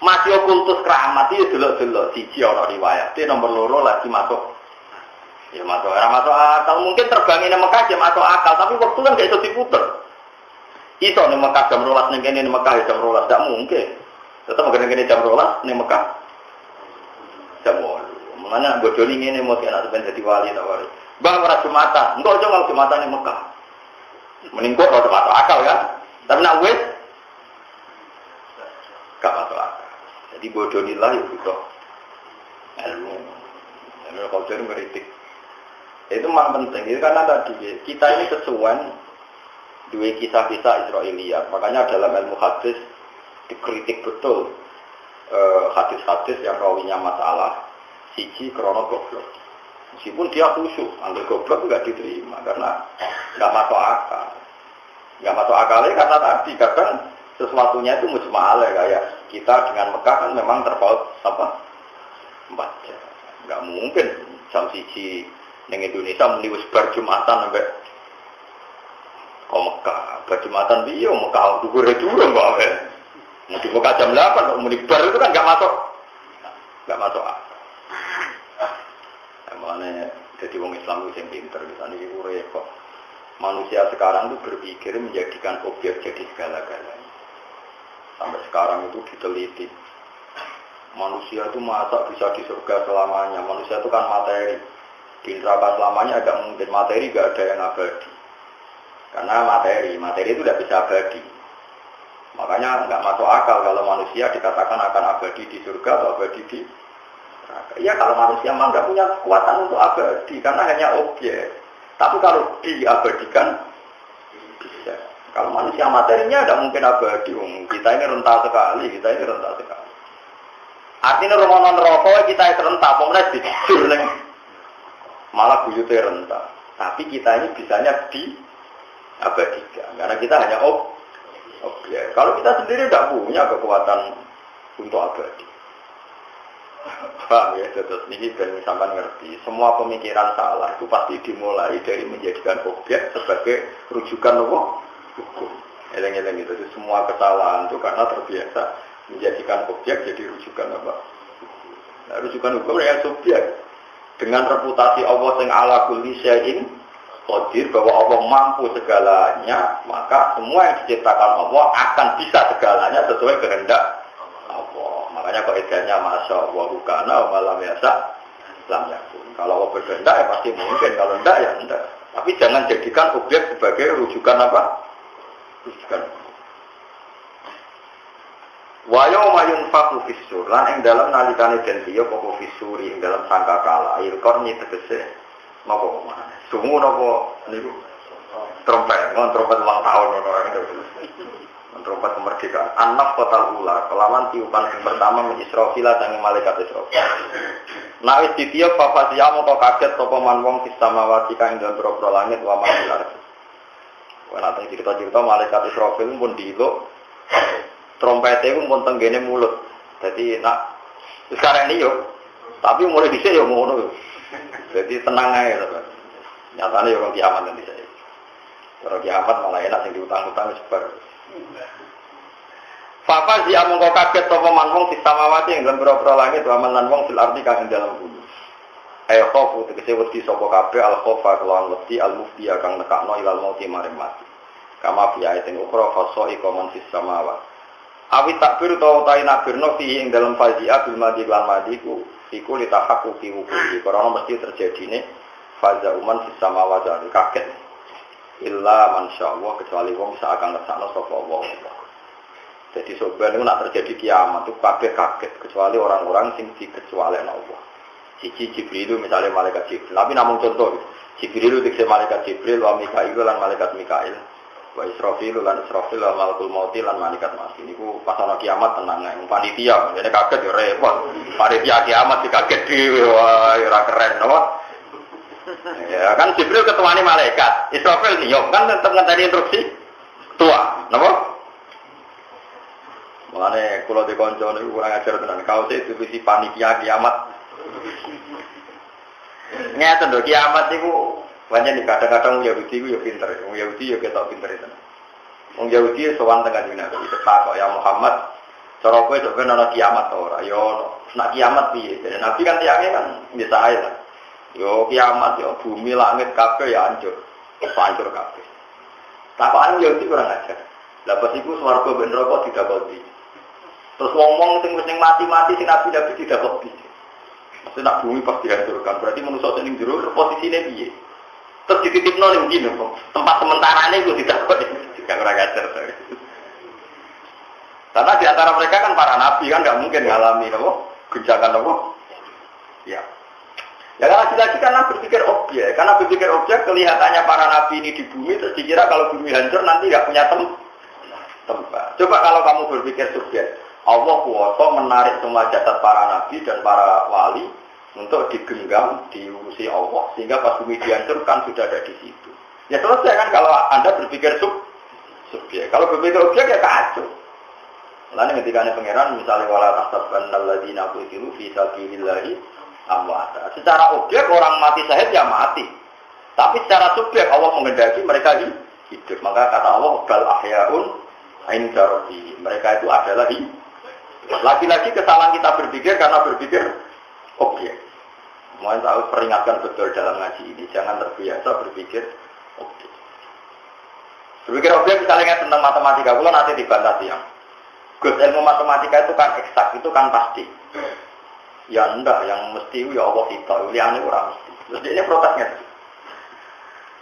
masih kultus keramat itu delok-delok siji ana riwayat. Nomor 2 lagi masuk. Ya masuk akal. Mungkin terbangin di Mekah jam masuk akal, tapi waktu kan gak bisa diputer. Iso di Mekah jam 12 ning kene di Mekah jam 12 tidak mungkin. Tetap ngene jam 12 ning Mekah jam 8. Mulane bodoh ngene mau anak sampeyan dadi wali ta wali. Bang ora Jumatan, engko aja kalau Jumatan ning Mekah. Mending kok ora masuk akal kan. Tapi nak wis gak masuk akal. Jadi bodonilah ya butuh ilmu. Ilmu kalau jadi meritik. Itu memang penting. Itu karena tadi kita ini kesuwen dua kisah-kisah Israiliyat. Makanya dalam ilmu hadis dikritik betul hadis-hadis yang rawinya masalah. Siji krono goblok. Meskipun dia khusyuk, ambil goblok nggak diterima karena nggak masuk akal. Nggak masuk akalnya karena tadi kadang sesuatunya itu mujmal kayak kita dengan Mekah kan memang terpaut apa 4 jam. Nggak mungkin jam siji neng Indonesia meniwis bar Jumatan sampai kok Mekah bar Jumatan dia Mekah dukur durung kok ya. Mau di Mekah jam 8 kok muni bar itu kan nggak masuk akal. Makanya jadi orang Islam itu yang pinter, misalnya itu repot. Manusia sekarang itu berpikir menjadikan objek jadi segala-galanya. Sampai sekarang itu diteliti. Manusia itu masa bisa di surga selamanya. Manusia itu kan materi. Di neraka selamanya agak mungkin materi gak ada yang abadi. Karena materi itu tidak bisa abadi. Makanya nggak masuk akal kalau manusia dikatakan akan abadi di surga atau abadi di ya kalau manusia memang nggak punya kekuatan untuk abadi karena hanya objek. Tapi kalau diabadikan bisa. Kalau manusia materinya tidak mungkin abadi. Kita ini rentah sekali. Artinya rumah rokok kita itu rentah. Pemerintah dijujur malah buyutnya rentah. Tapi kita ini bisanya diabadikan karena kita hanya objek. Kalau kita sendiri tidak punya kekuatan untuk abadi. Pak ya, terus ini dan sampai ngerti. Semua pemikiran salah itu pasti dimulai dari menjadikan objek sebagai rujukan hukum. Eleng-eleng itu semua kesalahan itu karena terbiasa menjadikan objek jadi rujukan apa? Nah, rujukan hukum yang subjek dengan reputasi Allah yang ala kulli syai'in qadir bahwa Allah mampu segalanya, maka semua yang diciptakan Allah akan bisa segalanya sesuai kehendak Allah. Makanya kaidahnya masya Allah kana wa malam yasa lam yakun. Kalau Allah berkehendak ya pasti mungkin, kalau enggak ya enggak. Tapi jangan jadikan objek sebagai rujukan apa? Rujukan. Wa yauma yunfaqu fis-sur lan ing dalam nalikane den piye apa fis-suri ing dalam sangkakala ilqorni tegese napa mana. Sungu napa niku trompet ulang tahun ngono. Trompet kemerdekaan anak kotal ula kelawan tiupan yang pertama mengisrofila dan malaikat Israfil. Nah wis ditiup fafasia moko kaget sapa man wong samawati kang ing boro langit wa malar. Wana teng cerita-cerita malaikat Israfil pun diluk trompete pun tenggene mulut. Jadi nak sekarang ini yo tapi mulai dhisik yo ngono. Jadi tenang ae to. Nyatane yo kiamat nanti saya. Kalau kiamat malah enak sing diutang-utang sebar. Fafa dia mongko kaget sapa manwong di samawati ing dalam boro-boro langit wa man wong fil ardi kang ing dalam bumi. Ayo khofu tegese wedi sapa kabeh al khofa kelawan wedi al mufti kang nekakno ilal mauti maring mati. Kama fi ayatin ukhra faso ikoman fis samawati. Awi takbir utawa ta nakbirno fi ing dalam fazia bil madi lan madiku iku litahaqu fi wuqi. Karena mesti terjadine faza uman fis samawati kaget. Illa masyaallah kecuali wong bisa akan ngersakno sapa Allah. Jadi sebenarnya nak terjadi kiamat itu kabeh kaget kecuali orang-orang sing dikecualikan Allah. Siji Jibril misalnya malaikat Jibril. Tapi namun contoh Jibril itu malaikat Jibril, wa Mikail lan malaikat Mikail, wa Israfil lan Israfil lan malakul mauti lan malaikat mati. Niku pas ana kiamat tenang ae. Panitia, dene kaget yo repot. Panitia kiamat dikaget dhewe wah ora keren apa? Ya kan Jibril ketuane malaikat, Israfil yo kan tetep ngenteni instruksi tua, napa? Mulane kula dikonco niku kurang ajar tenan. Kaose divisi panitia kiamat. Ngeten lho kiamat niku pancen kadang-kadang Yahudi ku yo pinter. Wong Yahudi yo ketok pinter tenan. Wong Yahudi sowan teng kanjeng Nabi kok ya Muhammad, cara kowe sok ben ana kiamat ta ora? Yo nek kiamat piye? Jadi Nabi kan tiange kan biasa ae lah. Yo kiamat yo bumi langit kabeh ya hancur. Hancur kabeh. Takokan Yahudi kurang ajar. Lah pas iku swarga ben neraka didakoti. Terus ngomong sing mati-mati sing nabi tidak kok. Maksudnya nak bumi pas dihancurkan, berarti manusia sing jero posisinya piye? Terus dititipno ning ndi tempat sementarane iku ditakoni. Gak ora ngajar. Karena di antara mereka kan para nabi kan nggak mungkin ngalami apa? Guncangan apa? Ya. Ya lagi-lagi karena berpikir objek, kelihatannya para nabi ini di bumi terus dikira kalau bumi hancur nanti nggak punya tempat. Coba kalau kamu berpikir subjek, Allah kuasa menarik semua jasad para nabi dan para wali untuk digenggam, diurusi Allah sehingga pas bumi dihancurkan sudah ada di situ. Ya selesai kan kalau Anda berpikir subjek. Kalau berpikir objek ya kacau. Lalu ketika ada pangeran misalnya wala tahsabanna alladziina qutilu fi sabilillahi amwata. Secara objek orang mati syahid ya mati. Tapi secara subjek Allah menghendaki mereka hidup. Maka kata Allah bal ahyaun 'inda rabbihim. Mereka itu adalah hidup. Lagi-lagi kesalahan kita berpikir karena berpikir objek. Mohon tahu peringatkan betul dalam ngaji ini jangan terbiasa berpikir objek. Berpikir objek misalnya tentang matematika, kalau nanti dibantah siang. Gus, ilmu matematika itu kan eksak, itu kan pasti. Ya enggak, yang mesti ya Allah kita, liane orang mesti. Terus ini protesnya.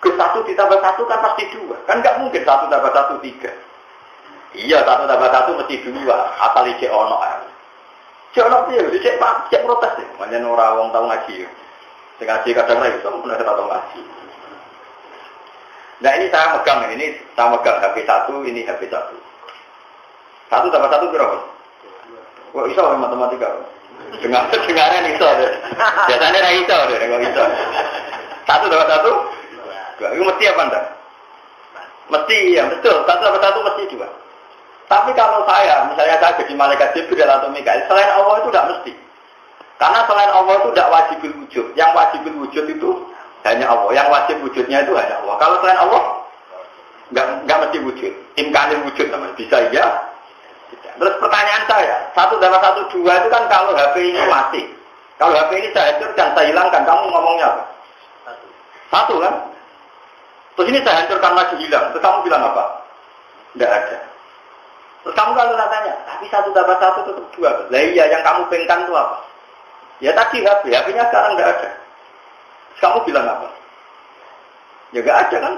Gus 1 ditambah 1 kan pasti 2. Kan enggak mungkin 1 tambah 1 3. Iya, 1 tambah 1 mesti 2. Asal ijek ono ae. Cek ono piye? Cek protes deh. Manjen ora wong tau ngaji. Sing ngaji kadang ra iso, ora tau ngaji. Nah ini saya megang HP 1, ini HP 1. 1 tambah 1 berapa? Kok iso matematika? Dengaran iso deh. Biasanya ra iso deh, kok iso. 1 tambah 1? 2. Itu mesti apa enggak? Mesti ya, betul. 1 tambah 1 mesti 2. Tapi kalau misalnya saya jadi malaikat Jibril atau Mikail, selain Allah itu tidak mesti. Karena selain Allah itu tidak wajibul wujud. Yang wajibul wujud itu hanya Allah. Yang wajib wujudnya itu hanya Allah. Kalau selain Allah, enggak mesti wujud. Imkanil wujud namanya. Bisa iya. Terus pertanyaan saya, 1 tambah 1 2 itu kan kalau HP ini mati. Kalau HP ini saya hancurkan, saya hilangkan, kamu ngomongnya apa? 1 kan? Terus ini saya hancurkan lagi hilang, terus kamu bilang apa? Tidak ada. Terus kamu kalau tanya, tapi 1 tambah 1 tetap 2. Lah iya, yang kamu pengen itu apa? Ya tadi HP-nya sekarang tidak ada. Terus kamu bilang apa? Ya nggak ada kan?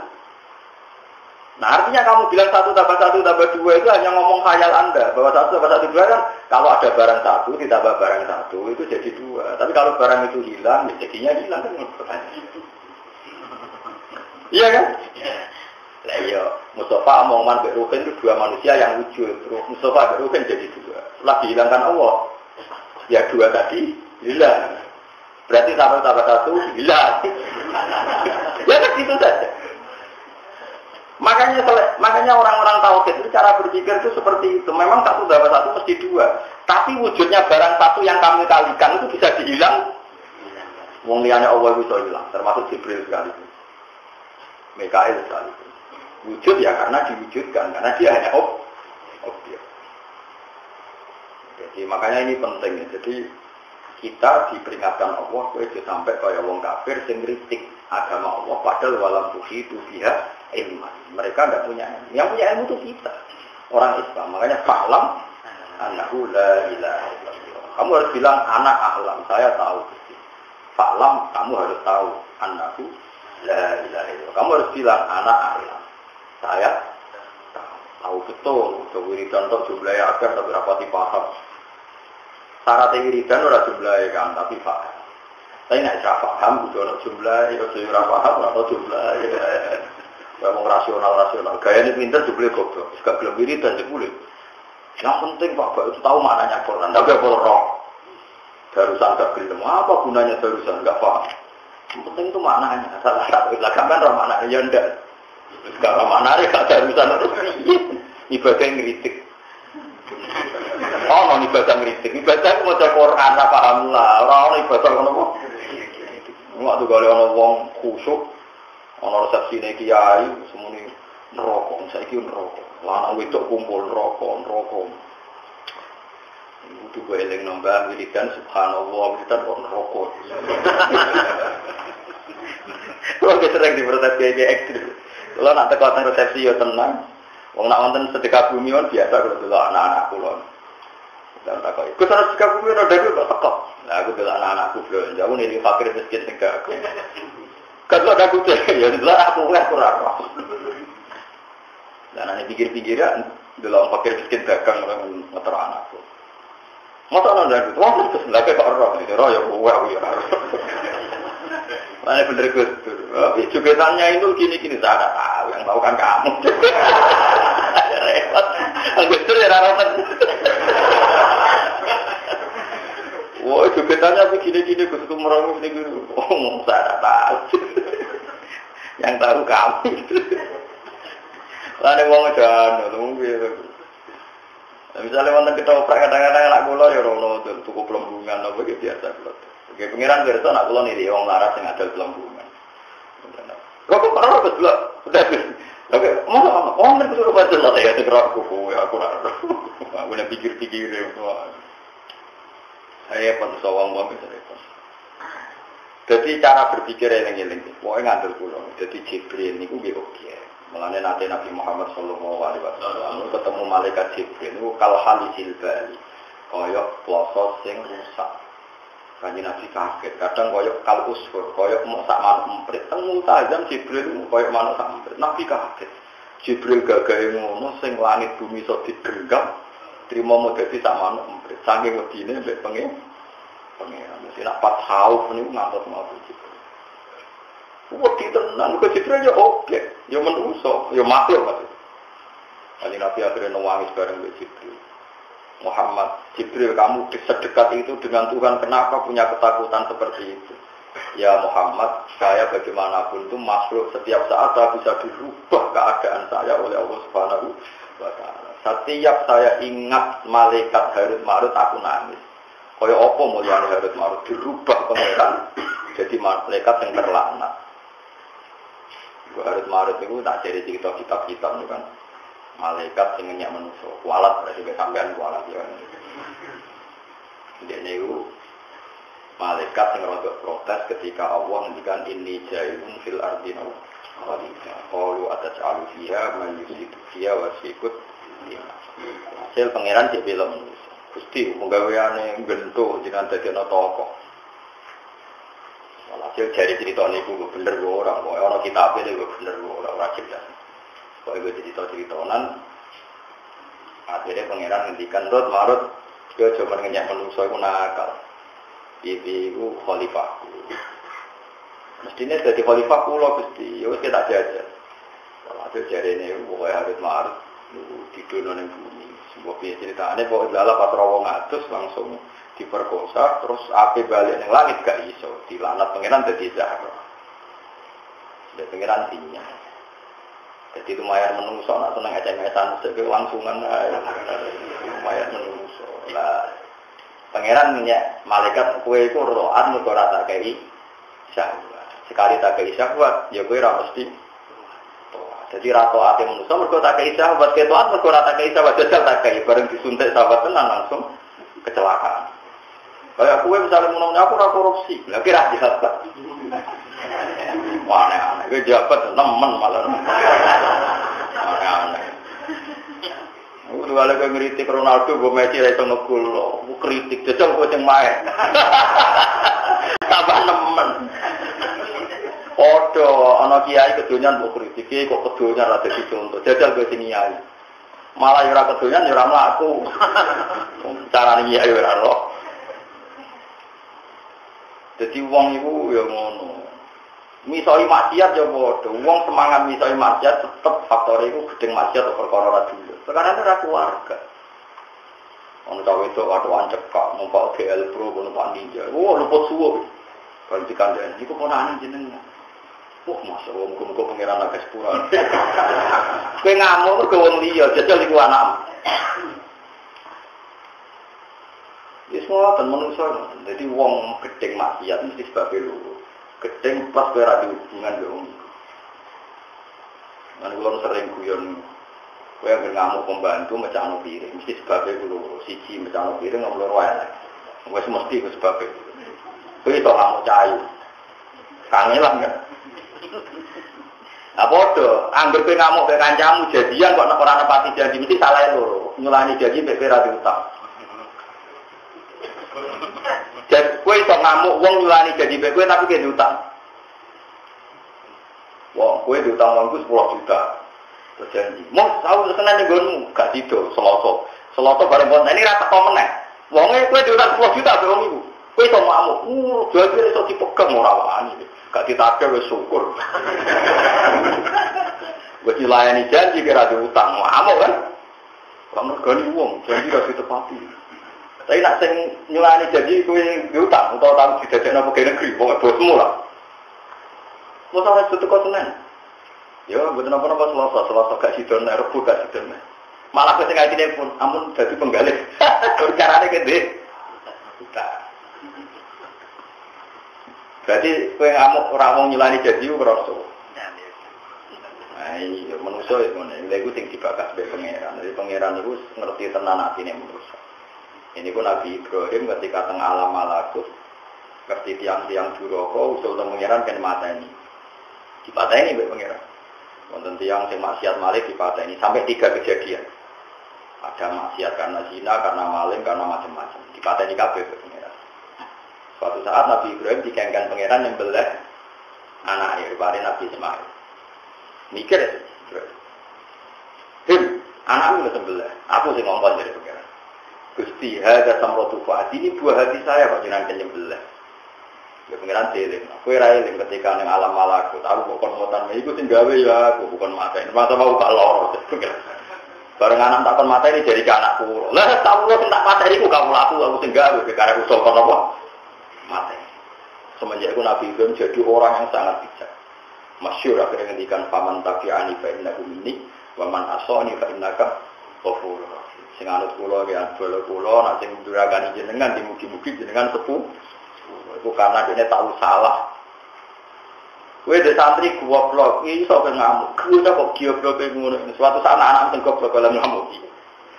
Nah artinya kamu bilang 1 tambah 1 tambah 2 itu hanya ngomong khayal Anda. Bahwa 1 tambah 1 2 kan kalau ada barang 1 ditambah barang 1 itu jadi 2. Tapi kalau barang itu hilang, ya jadinya hilang kan pertanyaan. Iya kan? Lah iya, Mustafa Muhammad bin Ruhin itu 2 manusia yang wujud. Mustafa bin Ruhin jadi 2. Setelah dihilangkan Allah, ya 2 tadi hilang. Berarti 1 tambah 1 hilang. Ya kan gitu saja. Makanya orang-orang tauhid itu cara berpikir itu seperti itu. Memang 1 tambah 1 mesti 2. Tapi wujudnya barang 1 yang kami kalikan itu bisa dihilang. Wong liyane Allah bisa hilang, termasuk Jibril sekali. Mikail sekali. Wujud ya karena diwujudkan, karena dia hanya objek. Jadi makanya ini penting ya. Jadi kita diperingatkan Allah itu sampai kaya wong kafir sing kritik agama Allah padahal walam tuhitu biha ilmu. Mereka tidak punya ilmu. Yang punya ilmu itu kita, orang Islam. Makanya fa'lam annahu la ilaha illallah. Kamu harus bilang anak ahlam, saya tahu. Fa'lam, kamu harus tahu annahu la ilaha illallah. Kamu harus bilang anak ahlam, saya tahu betul. Wiridan untuk jumlahnya agar tapi rapati paham. Syarat wiridan ora jumlahnya kan, tapi paham. Tapi nak paham udah nak jumlahnya, udah paham atau jumlahnya. Ngomong rasional. Gaya ini pintar jebule goblok. Gak belum wiridan jebule. Yang penting Pak itu tahu maknanya Quran. Tapi apa roh? Darusan gak gelem. Apa gunanya darusan? Gak paham. Yang penting itu maknanya. Salah satu kan roh maknanya ya ndak. Gak roh maknanya gak darusan itu. Ibadah yang ngritik. Oh, non ibadah ngritik. Ibadah itu maca Quran apa paham lah. Ora ibadah ngono kok. Waktu gale ana wong khusyuk ana resepsine kiai semune neraka, saiki neraka. Lanang wedok kumpul neraka. Kudu kowe eling nambah wiridan subhanallah wiridan kok neraka. Kok sering diprotes kiai ekstrim. Kalau nak teko teng resepsi yo tenang. Wong nak wonten sedekah bumi on biasa kalau delok anak-anak kula. Dan takoki, "Gus ana sedekah bumi ora dhewe kok teko." Lah aku bilang anak-anakku belum, jauh nih fakir miskin enggak aku. Kalau ada aku ya, aku nggak kurang. Dan nanti pikir-pikirnya, dalam fakir miskin dagang orang motor anakku. Motor anak itu, wah terus nggak kayak orang itu, roh ya buah ya. Mana bener gus, juga tanya itu gini-gini saya nggak tahu, yang tahu kan kamu. Repot, gus tuh ya repot. Wah, jubetannya begini-gini, gus itu merangkum ini, oh, saya nggak tahu. Yang tahu kamu. Lalu mau ngejana, mungkin. Misalnya wonten ketoprak kadang-kadang anak kula ya rono tuku pelembungan apa gitu biasa kula. Oke, pengiran berso anak kula niri wong laras sing adol pelembungan. Kok ora betul. Oke, mau nek kudu baca lah ya tegrak kuku aku ora. Aku nek pikir-pikir semua. Saya pun sawang-sawang bisa repot. Jadi cara berpikir eling-eling, pokoke ngandel kula. Jadi Jibril niku nggih oke. Mulane nate Nabi Muhammad sallallahu alaihi wasallam ketemu malaikat Jibril niku kal halisil bali. Kaya ploso sing rusak. Kanjeng Nabi kaget, kadang kaya kal usfur, kaya sak manuk emprit. Temu tajam Jibril kaya manuk sak emprit. Nabi kaget. Jibril gagahe ngono sing langit bumi iso digenggam, trimo mau dadi sak manuk emprit. Saking wedine mbek pengen. Mesti nak pas haus niku ngantos mau Jibril. Wedi tenan kok Jibril ya oke, ya menungso, ya makhluk maksud. Kanjeng Nabi akhirnya nangis bareng dengan Jibril. Muhammad, Jibril kamu sedekat itu dengan Tuhan, kenapa punya ketakutan seperti itu? Ya Muhammad, saya bagaimanapun itu makhluk, setiap saat saya bisa dirubah keadaan saya oleh Allah Subhanahu wa Ta'ala. Setiap saya ingat malaikat Harut Marut aku nangis. Kaya apa mulyane Harut Marut dirubah pangeran jadi malaikat yang terlaknat. Harut Marut itu tak jadi cerita kitab-kitab itu kan malaikat yang ngenyak manusia kualat berarti sampean kualat ya. Dia itu malaikat yang rodok protes ketika Allah ngendikan inni jailun fil ardina khalifah. Qalu ataj'alu fiha man yusidu fiha wa sikut. Hasil pangeran cek bela manusia. Gusti penggaweane gento jenengan dadi ana tokoh. Hasil dari cerita ini gue bener gue orang kitabnya gue bener gue orang jelas. Kalau gue cerita-ceritonan, akhirnya pangeran ngendikan Rod Marut, gue cuma ngenyak manusia itu nakal. Ibu khalifahku. Mestinya jadi khalifahku loh Gusti, ya kita jajan. Hasil dari ini gue Harut Marut tidur nang bumi. Sebuah ceritanya bahwa lala pas rawong atus langsung diperkosa, terus api balik yang langit gak iso, dilanat pengiran dari Zahra. Sudah pengiran tinggal. Jadi lumayan menungso, nak senang eceng-eceng, jadi langsungan lumayan menungso. Lah, pengiran ya malaikat kue itu rohan mereka tak kei syahwat. Sekali tak kei syahwat, ya kue mesti. Jadi rato ati menungso mereka tak kei syahwat, ketuan mereka tak kei syahwat, jajal tak kei, bareng disuntik sahabat tenan langsung kecelakaan. Kayak kue misalnya menurutnya aku korupsi, nggak kira jabat. Wah aneh-aneh, gue jabat nemen malah. Aneh-aneh. Gue dua kali ngeritik Ronaldo, gue Messi itu ngegul, gue kritik, jajal gue yang main. Tambah nemen. Odo, anak kiai kedonyan gue kritik, kiai kok kedonyan ada di contoh, jajal gue sini kiai. Malah yura kedonyan yura melaku. Cara nih kiai yura roh. Jadi uang itu ya ngono. Misoi maksiat ya bodoh. Uang semangat misoi maksiat tetap faktor itu gedeng maksiat atau perkara dulu. Sekarang ada keluarga. Orang tahu itu ada cekak, numpak GL Pro, numpak Ninja. Oh luput suwo. Gantikan dia. Ini kok ponakan jenengnya. Wah masa muka-muka pengiran agak sepuran. Kue ngamuk ke wong liya, jajal iku anak. Ya semua kan manusia, jadi wong gedeng maksiat mesti sebabnya lu gedeng pas berada hubungan dong. Nanti kalau sering guyon, gue yang ngamuk pembantu macam anu piring, mesti sebabnya lu siji macam anu piring nggak perlu royal. Gue semesti gue sebabnya. Gue itu ngamuk cayu, kangelan kan? Apa tuh? Angger gue ngamuk ke kancamu jadian kok orang nepati janji mesti salah lu, nyulani janji berada utang. Jadi kowe iso ngamuk wong nyulani janji kowe tapi kowe diutang. Wong kowe diutang wong 10 juta. Terus janji, "Mau tahu seneng nggonmu?" Gak tido, seloto. Seloto bareng konten ini rata kok meneh. Wonge kowe diutang 10 juta be wong iku. Kowe iso ngamuk. Jadi iso dipegang ora wani. Gak ditagih wis syukur. Wis dilayani janji kira diutang, ngamuk kan? Kamu gani wong, janji gak ditepati. Tapi nak sing nyulani janji kowe diutang utawa tahu didadekno pegawai negeri, wong bosmu lah. Mosok ora tutuk Senin. Ya, mboten napa-napa Selasa gak sidon, Rebo gak sidon. Malah kowe sing atine pun ampun dadi penggalih. Carane gede. Berarti kowe ngamuk ora wong nyulani janji ku krasa. Ai, manusa ya ngono. Lha iku sing dibakas be pangeran. Jadi pangeran niku ngerti tenan atine manusa. Ini pun Nabi Ibrahim ketika teng alam malakut ngerti tiang-tiang duraka usul teng pangeran kan mateni. Dipateni be pangeran. Wonten tiang sing maksiat malih dipateni sampai 3 kejadian. Ada maksiat karena zina, karena maling, karena macam-macam. Dipateni kabeh be pangeran. Suatu saat Nabi Ibrahim dikengken pangeran yang belah anake rupane Nabi Ismail. Mikir ya, anakmu udah sebelah, aku sih ngomong dari pengiran. Gusti, ada samrotu fadi ini buah hati saya kok jenengan kenyembelah. Ya pengiran seling, aku railing ketika neng alam malakut, aku bukan motan, itu tinggawe ya, aku bukan mata ini, mata mau gak lor. Bareng anak takkan mata ini jadi ke anakku. Lah, tahu lo tak mata ini, kamu laku, aku tinggawe, karena aku sopan apa? Mata. Semenjak itu Nabi Ibrahim jadi orang yang sangat bijak. Masyhur akhirnya ngendikan paman tabi'ani fa innahu minni wa man asani fa innaka ghafurur rahim. Sing anut kula ya bolo kula nek sing durakani jenengan dimugi-mugi jenengan sepuh. Itu karena dene tahu salah. Kowe de santri goblok iki iso ngamuk. Kowe kok goblok ngono. Suatu saat anak sing goblok dalam ngamuk.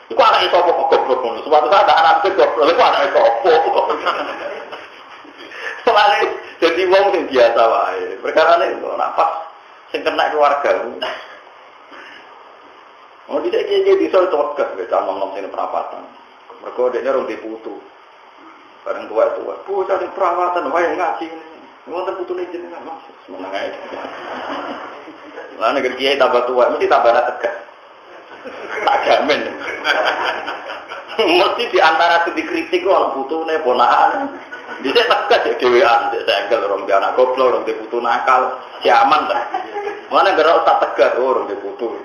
Iku anak iso kok goblok ngono. Suatu saat anak sing goblok iku anak iso opo. Soalnya jadi wong sing biasa wae. Perkara nek napas sing kena keluarga. Oh tidak iki disol tokat wis nom-nom sing perapatan. Mergo dekne rong diputu. Bareng tua-tua. Bu cari perawatan wae ngaji. Wonten putune jenengan maksud semeneng ae. Lah nek kiai tambah tua mesti tambah tegas. Tak jamin. Mesti di antara dikritik kok putune ponakan. Bisa tegas ya dewean, saya enggak orang dia anak goblok, orang dia butuh nakal, siaman lah. Mana gerak tak tegas, orang dia butuh.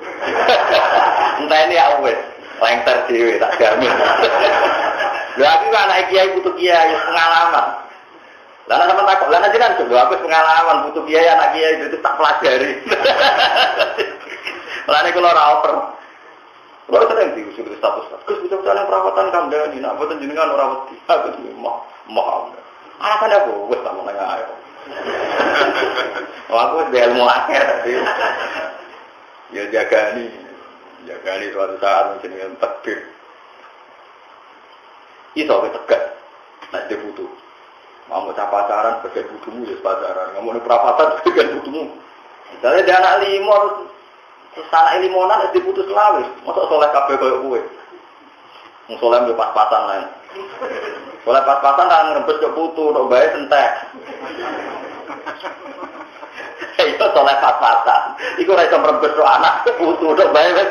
Entah ini awet, lengter dewe tak jamin. Berarti anak kiai butuh kiai pengalaman. Lalu sama takut, lalu jangan coba aku pengalaman butuh kiai anak kiai itu tak pelajari. Lalu kalau rawper, kalau sering diusul status, terus bisa perawatan kandang, nak buatan jenengan orang wedi, aku tuh mau. Alasan aku, wes tak mau nanya ayo. Aku udah ilmu akhir tadi. Ya jaga nih suatu saat mungkin dengan takdir. Itu aku tegas, nak dia butuh. Mau pacaran sebagai butuhmu ya pacaran. Ngomongin perapatan sebagai butuhmu. Misalnya dia anak 5, terus anak 5 dia putus selawis. Masa soleh kabeh koyo kowe. Wong soleh yo pas-pasan lain. Soleh pas-pasan kan ngerebes ke putu, tok bae entek. Itu soleh pas-pasan. Iku ora iso merebes tok anak putu, tok bae wis.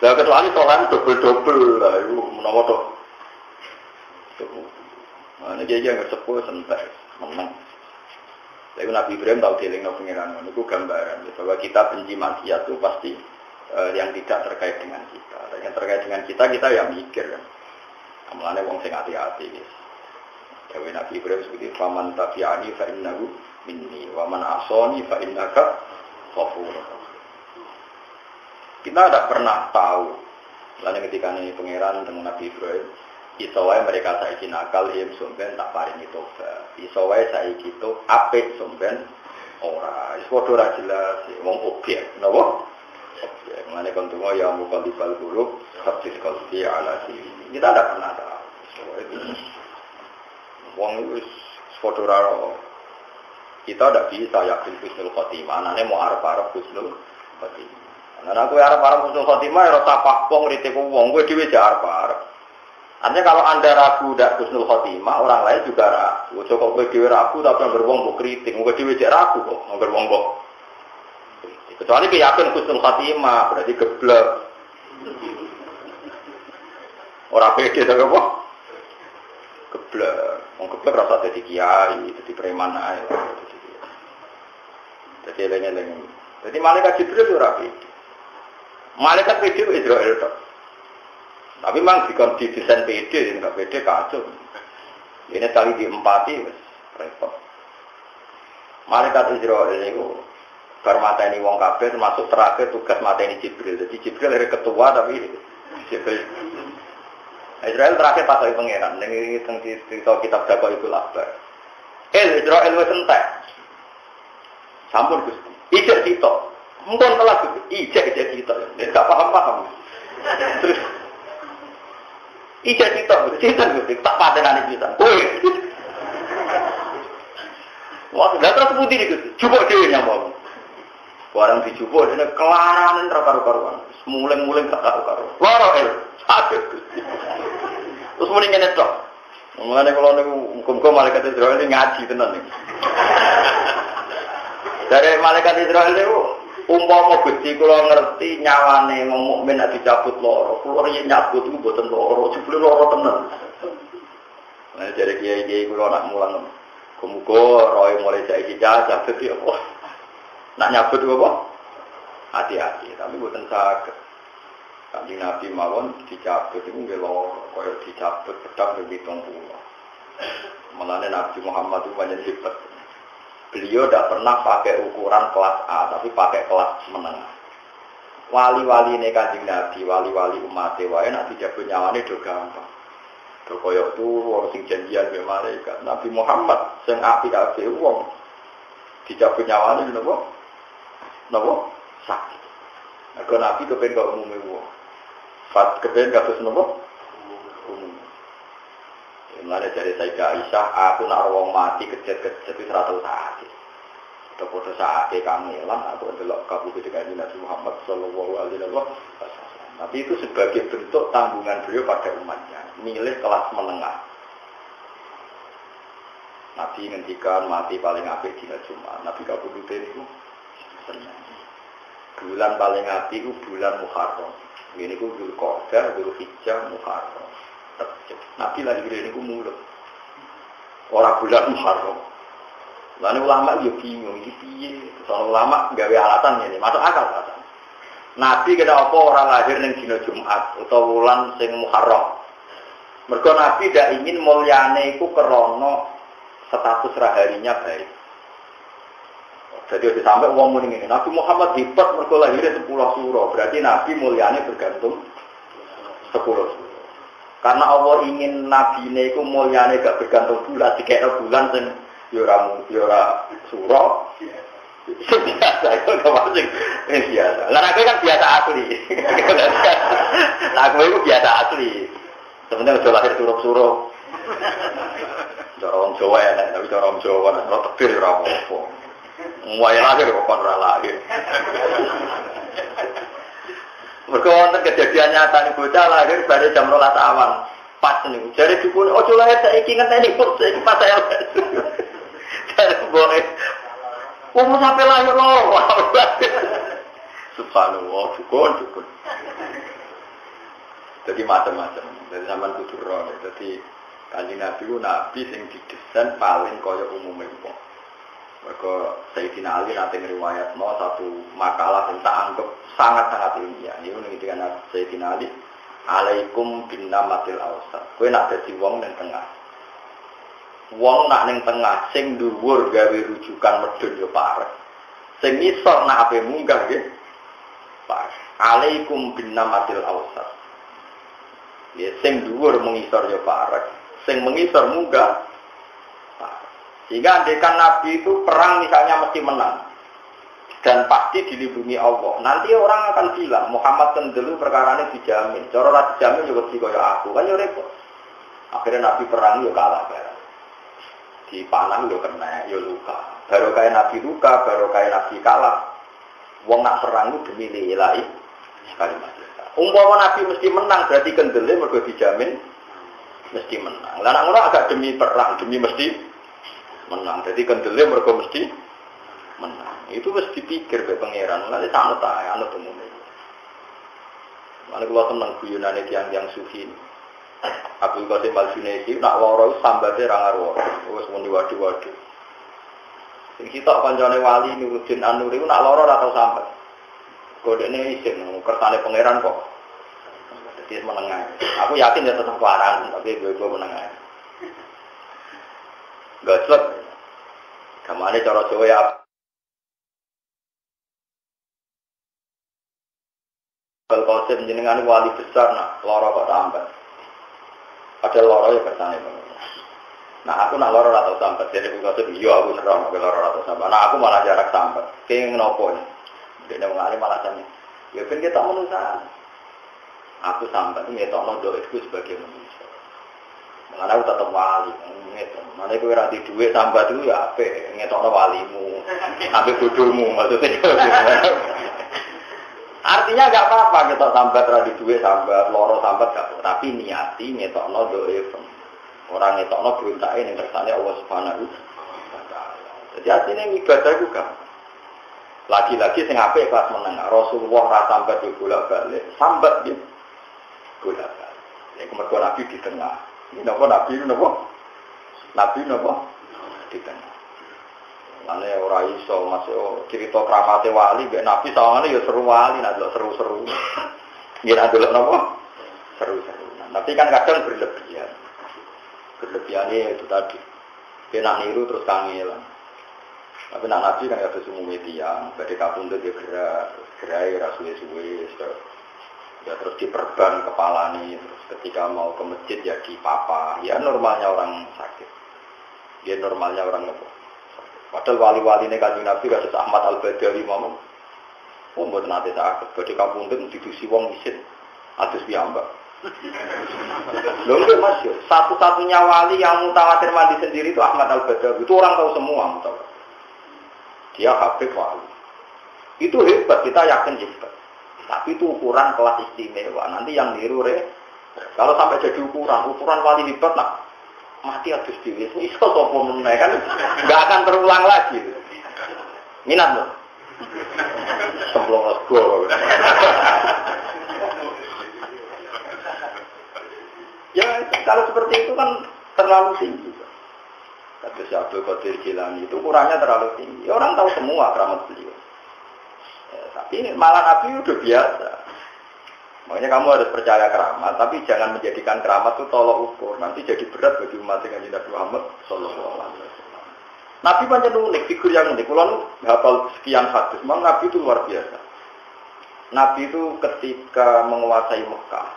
Lah kecuali soleh dobel-dobel lah iku menawa tok. Nah, ini dia yang sepuh entek, menang. Tapi Nabi Ibrahim tahu dilingno pengiran, itu gambaran bahwa kita benci maksiat itu pasti yang tidak terkait dengan kita. Dan yang terkait dengan kita yang mikir kan. Mulane wong sing hati-hati guys. Dewe Nabi Ibrahim seperti faman tabi'ani fa innahu minni wa man asani fa innaka ghafurur rahim. Kita tidak pernah tahu. Lalu ketika ini pangeran dengan Nabi Ibrahim, isowai mereka saiki nakal him sumben tak paringi tobat. Isowai saiki itu apik sumben ora. Wis padha ora jelas wong objek, napa? Objek. Mane kon tunggu ya muqallibal qulub, sabit qalbi ala sini. Kita tidak pernah tahu. Wong wis padha ora. Kita tidak bisa yakin husnul khotimah. Anane mau arep-arep husnul khotimah. Nah aku arep-arep husnul khotimah ora tak pakpong rite wong kowe dhewe jak arep-arep. Artinya kalau Anda ragu tidak husnul khotimah, orang lain juga ragu. Coba kowe dhewe ragu tapi anggar wong mbok kritik, mung dhewe cek ragu kok, anggar wong mbok. Kecuali ki yakin husnul khotimah, berarti geblek. Ora pede to apa? Geblek. Wong geblek rasa dadi kiai, dadi preman ae. Dadi eling-eling. Jadi malaikat Jibril ora pede. Malaikat pede Israel tok. Tapi memang di desain PD, enggak PD kacau. Ini kali diempati, repot. Malaikat Israel itu bermateni wong kabeh, termasuk terakhir tugas mateni Jibril. Jadi Jibril dari ketua, tapi Jibril. Israel terakhir pas lagi pangeran. Ini cerita kitab Dakwah itu labar. Israel itu entek. Sampun Gusti. Ijek cita. Mungkin telah ijek cita. Dia enggak paham-paham. Terus ijek cita Gusti. Tak patenane cita. Kowe. Wah, terus putih nih Gusti. Jupuk dhewe nyamuk. Barang dijupuk dene kelaran karo-karuan. Muleng-muleng gak karo-karuan. Loro sakit Gusti. Terus muni ngene tok. Mulane kula niku muga-muga malaikat Israel ini ngaji tenan niku. Dari malaikat Israel niku umpama Gusti kula ngerti nyawane wong mukmin nek dicabut loro, kula yen nyabut iku mboten loro, jebule loro tenan. Nah, dari kiai-kiai kula nak mulang muga roe mulai saiki jajah dadi apa? Nak nyabut apa? Hati-hati, tapi mboten saged. Kanjeng Nabi mawon dicabut itu nggih loro, kaya dicabut pedang nggih 70. Mulane Nabi Muhammad itu banyak hebat. Beliau tidak pernah pakai ukuran kelas A, tapi pakai kelas menengah. Wali-wali ini Kanjeng Nabi, wali-wali umat wae nak dicabut nyawane do gampang. Do kaya turu ora sing janjian be malaikat. Nabi Muhammad sing apik-apik wong dicabut nyawane napa? Napa? Sakit. Nek Nabi kepen kok umume wong. Fat kepen kados napa? Umum. Mulane dari Sayyidah Aisyah, aku nak wong mati kejet-kejet wis ra tau sakit. Padha sakit kangelan aku ndelok kabeh Kanjeng Nabi Muhammad sallallahu alaihi wasallam. Tapi itu sebagai bentuk tanggungan beliau pada umatnya, milih kelas menengah. Nabi ngendikan mati paling apik dina Jumat. Nabi kabudute niku seneng. Bulan paling apik itu bulan Muharram. Ini ku Dzulqa'dah, Dzulhijjah, Muharram. Nabi lagi ini ku mulut. Orang bulan Muharram. Lalu ulama yo bingung iki piye? Soal ulama gawe alatan ngene, masuk akal alatan. Nabi kena apa orang lahir ning dina Jumat utawa wulan sing Muharram. Mergo Nabi tidak ingin mulyane iku krana status raharinya baik. Jadi udah sampai uang muni ini. Nabi Muhammad hebat mergo lahirnya 10 suro. Berarti Nabi mulyane bergantung 10 suro. Karena Allah ingin Nabi ini ku mulyane gak bergantung bulan. Dikira bulan sing yora suro. Biasa itu gak masing. Biasa. Lah aku kan biasa asli. Aku itu biasa asli. Sebenarnya udah lahir suruh-suruh. Cara orang Jawa ya, tapi cara orang Jawa ora tebir ora apa-apa. Mulai lahir kok ora lahir. Mergo wonten kejadian nyata ning bocah lahir bare jam 12 awan. Pas niku. Jare dipun ojo lahir saiki ngenteni kok saiki pas saya. Jare boe. Wong sampe lahir lho. Subhanallah, syukur. Jadi macam-macam. Jadi zaman kudu roh. Jadi Kanjeng Nabi ku nabi sing didesain paling kaya umume wong. Mergo Sayyidina Ali nate ngriwayatno satu makalah sing tak anggap sangat-sangat ilmiah. Niku ngendikan Sayyidina Ali, "Alaikum bin namatil awsat." Kowe nak dadi wong ning tengah. Wong nak ning tengah sing dhuwur gawe rujukan medhun yo parek. Sing ngisor nak ape munggah nggih. Parek. Alaikum bin namatil awsat. Ya sing dhuwur mengisor yo parek. Sing mengisor munggah. Sehingga andekan Nabi itu perang misalnya mesti menang dan pasti dilindungi Allah. Nanti orang akan bilang Muhammad kan dulu perkaranya dijamin. Cara ora dijamin juga mesti kaya aku kan yo repot. Akhirnya Nabi perang yo kalah bareng. Di panah yo kena yo luka. Baru kaya Nabi luka, baru kaya Nabi kalah. Wong nak perang itu demi lillahi sekali mati. Umpama Nabi mesti menang berarti kendele mergo dijamin mesti menang. Lah nek ngono agak demi perang, demi mesti menang. Jadi kendele mergo mesti menang. Itu wis dipikir be pangeran. Lah sanut ae anut umumnya. Mane kula seneng guyonane tiyang-tiyang sufi. Abdul Qasim Al-Junaidi nak loro sambate ra ngaruh. Wis muni waduh-waduh. Sing sitok kancane wali Nuruddin An-Nuri nak loro ora tau sambat. Kodene isin kersane pangeran kok. Dadi menengah. Aku yakin ya tetep waran, tapi gue menengah. Gosok. Kamane cara Jawa ya Abdul Qasim jenengan wali besar nak loro kok sambat. Padahal loro ya kersane pangeran. Nah aku nak loro ora tau sambat, jadi Qasim iya aku serong loro ora tau sambat. Nah aku malah jarak sambat. Kenging nopo iki? Dene wong alim malah jane. Ya ben kita manusia. Aku sampai ngetokno doaku sebagai manusia. Mengenai aku tetap wali, ngetok. Mana aku rati duit sambat itu ya apa? Ngetokno walimu, ambil bodohmu maksudnya. Artinya enggak apa-apa ngetok sambat rati duit sambat, loro sambat enggak apa. Tapi niati ngetokno doa. Orang ngetokno beruntake ning kersane Allah Subhanahu wa taala. Jadi artinya ibadah juga. Lagi-lagi sing apik kelas menengah. Rasulullah ra sambat yo bolak-balik. Sambat yo bolak-balik. Nek mergo Nabi di tengah. Ini napa Nabi napa? Nabi napa? Di tengah. Mane ora iso masuk cerita kramate wali mek Nabi sawangane yo seru wali nek seru-seru. Nggih nek delok napa? Seru-seru. Tapi kan kadang berlebihan. Berlebihannya itu tadi. Kena niru terus kangelan. Tapi nak Nabi kan ada semua media, badai kapundut dia gerai rasuwe-suwe, ya terus diperban kepala nih, terus ketika mau ke masjid ya dipapa, ya normalnya orang sakit, ya normalnya orang apa? Padahal wali-wali ini Kanjeng Nabi kasus Ahmad Al-Badawi ngomong, buat nanti sakit, badai kapundut didusi wong isin, atus piyambak. Loh itu mas, satu-satunya wali yang mutawatir mandi sendiri itu Ahmad Al-Badawi, itu orang tahu semua mutawatir. Dia habib wali. Itu hebat, kita yakin hebat. Tapi itu ukuran kelas istimewa. Nanti yang niru kalau sampai jadi ukuran wali hebat, nah mati adus dewi. Iso sopo meneh kan, nggak akan terulang lagi. Minat loh. Semblong lesgo. Ya kalau seperti itu kan terlalu tinggi. Kata Abdul Qadir Jilani itu ukurannya terlalu tinggi. Orang tahu semua keramat beliau. Ya, tapi malah Nabi udah biasa. Makanya kamu harus percaya keramat, tapi jangan menjadikan keramat itu tolok ukur. Nanti jadi berat bagi umat dengan Nabi Muhammad Sallallahu Alaihi Wasallam. Nabi pancen unik, figur yang unik. Kalau hafal sekian hadis, memang Nabi itu luar biasa. Nabi itu ketika menguasai Mekah,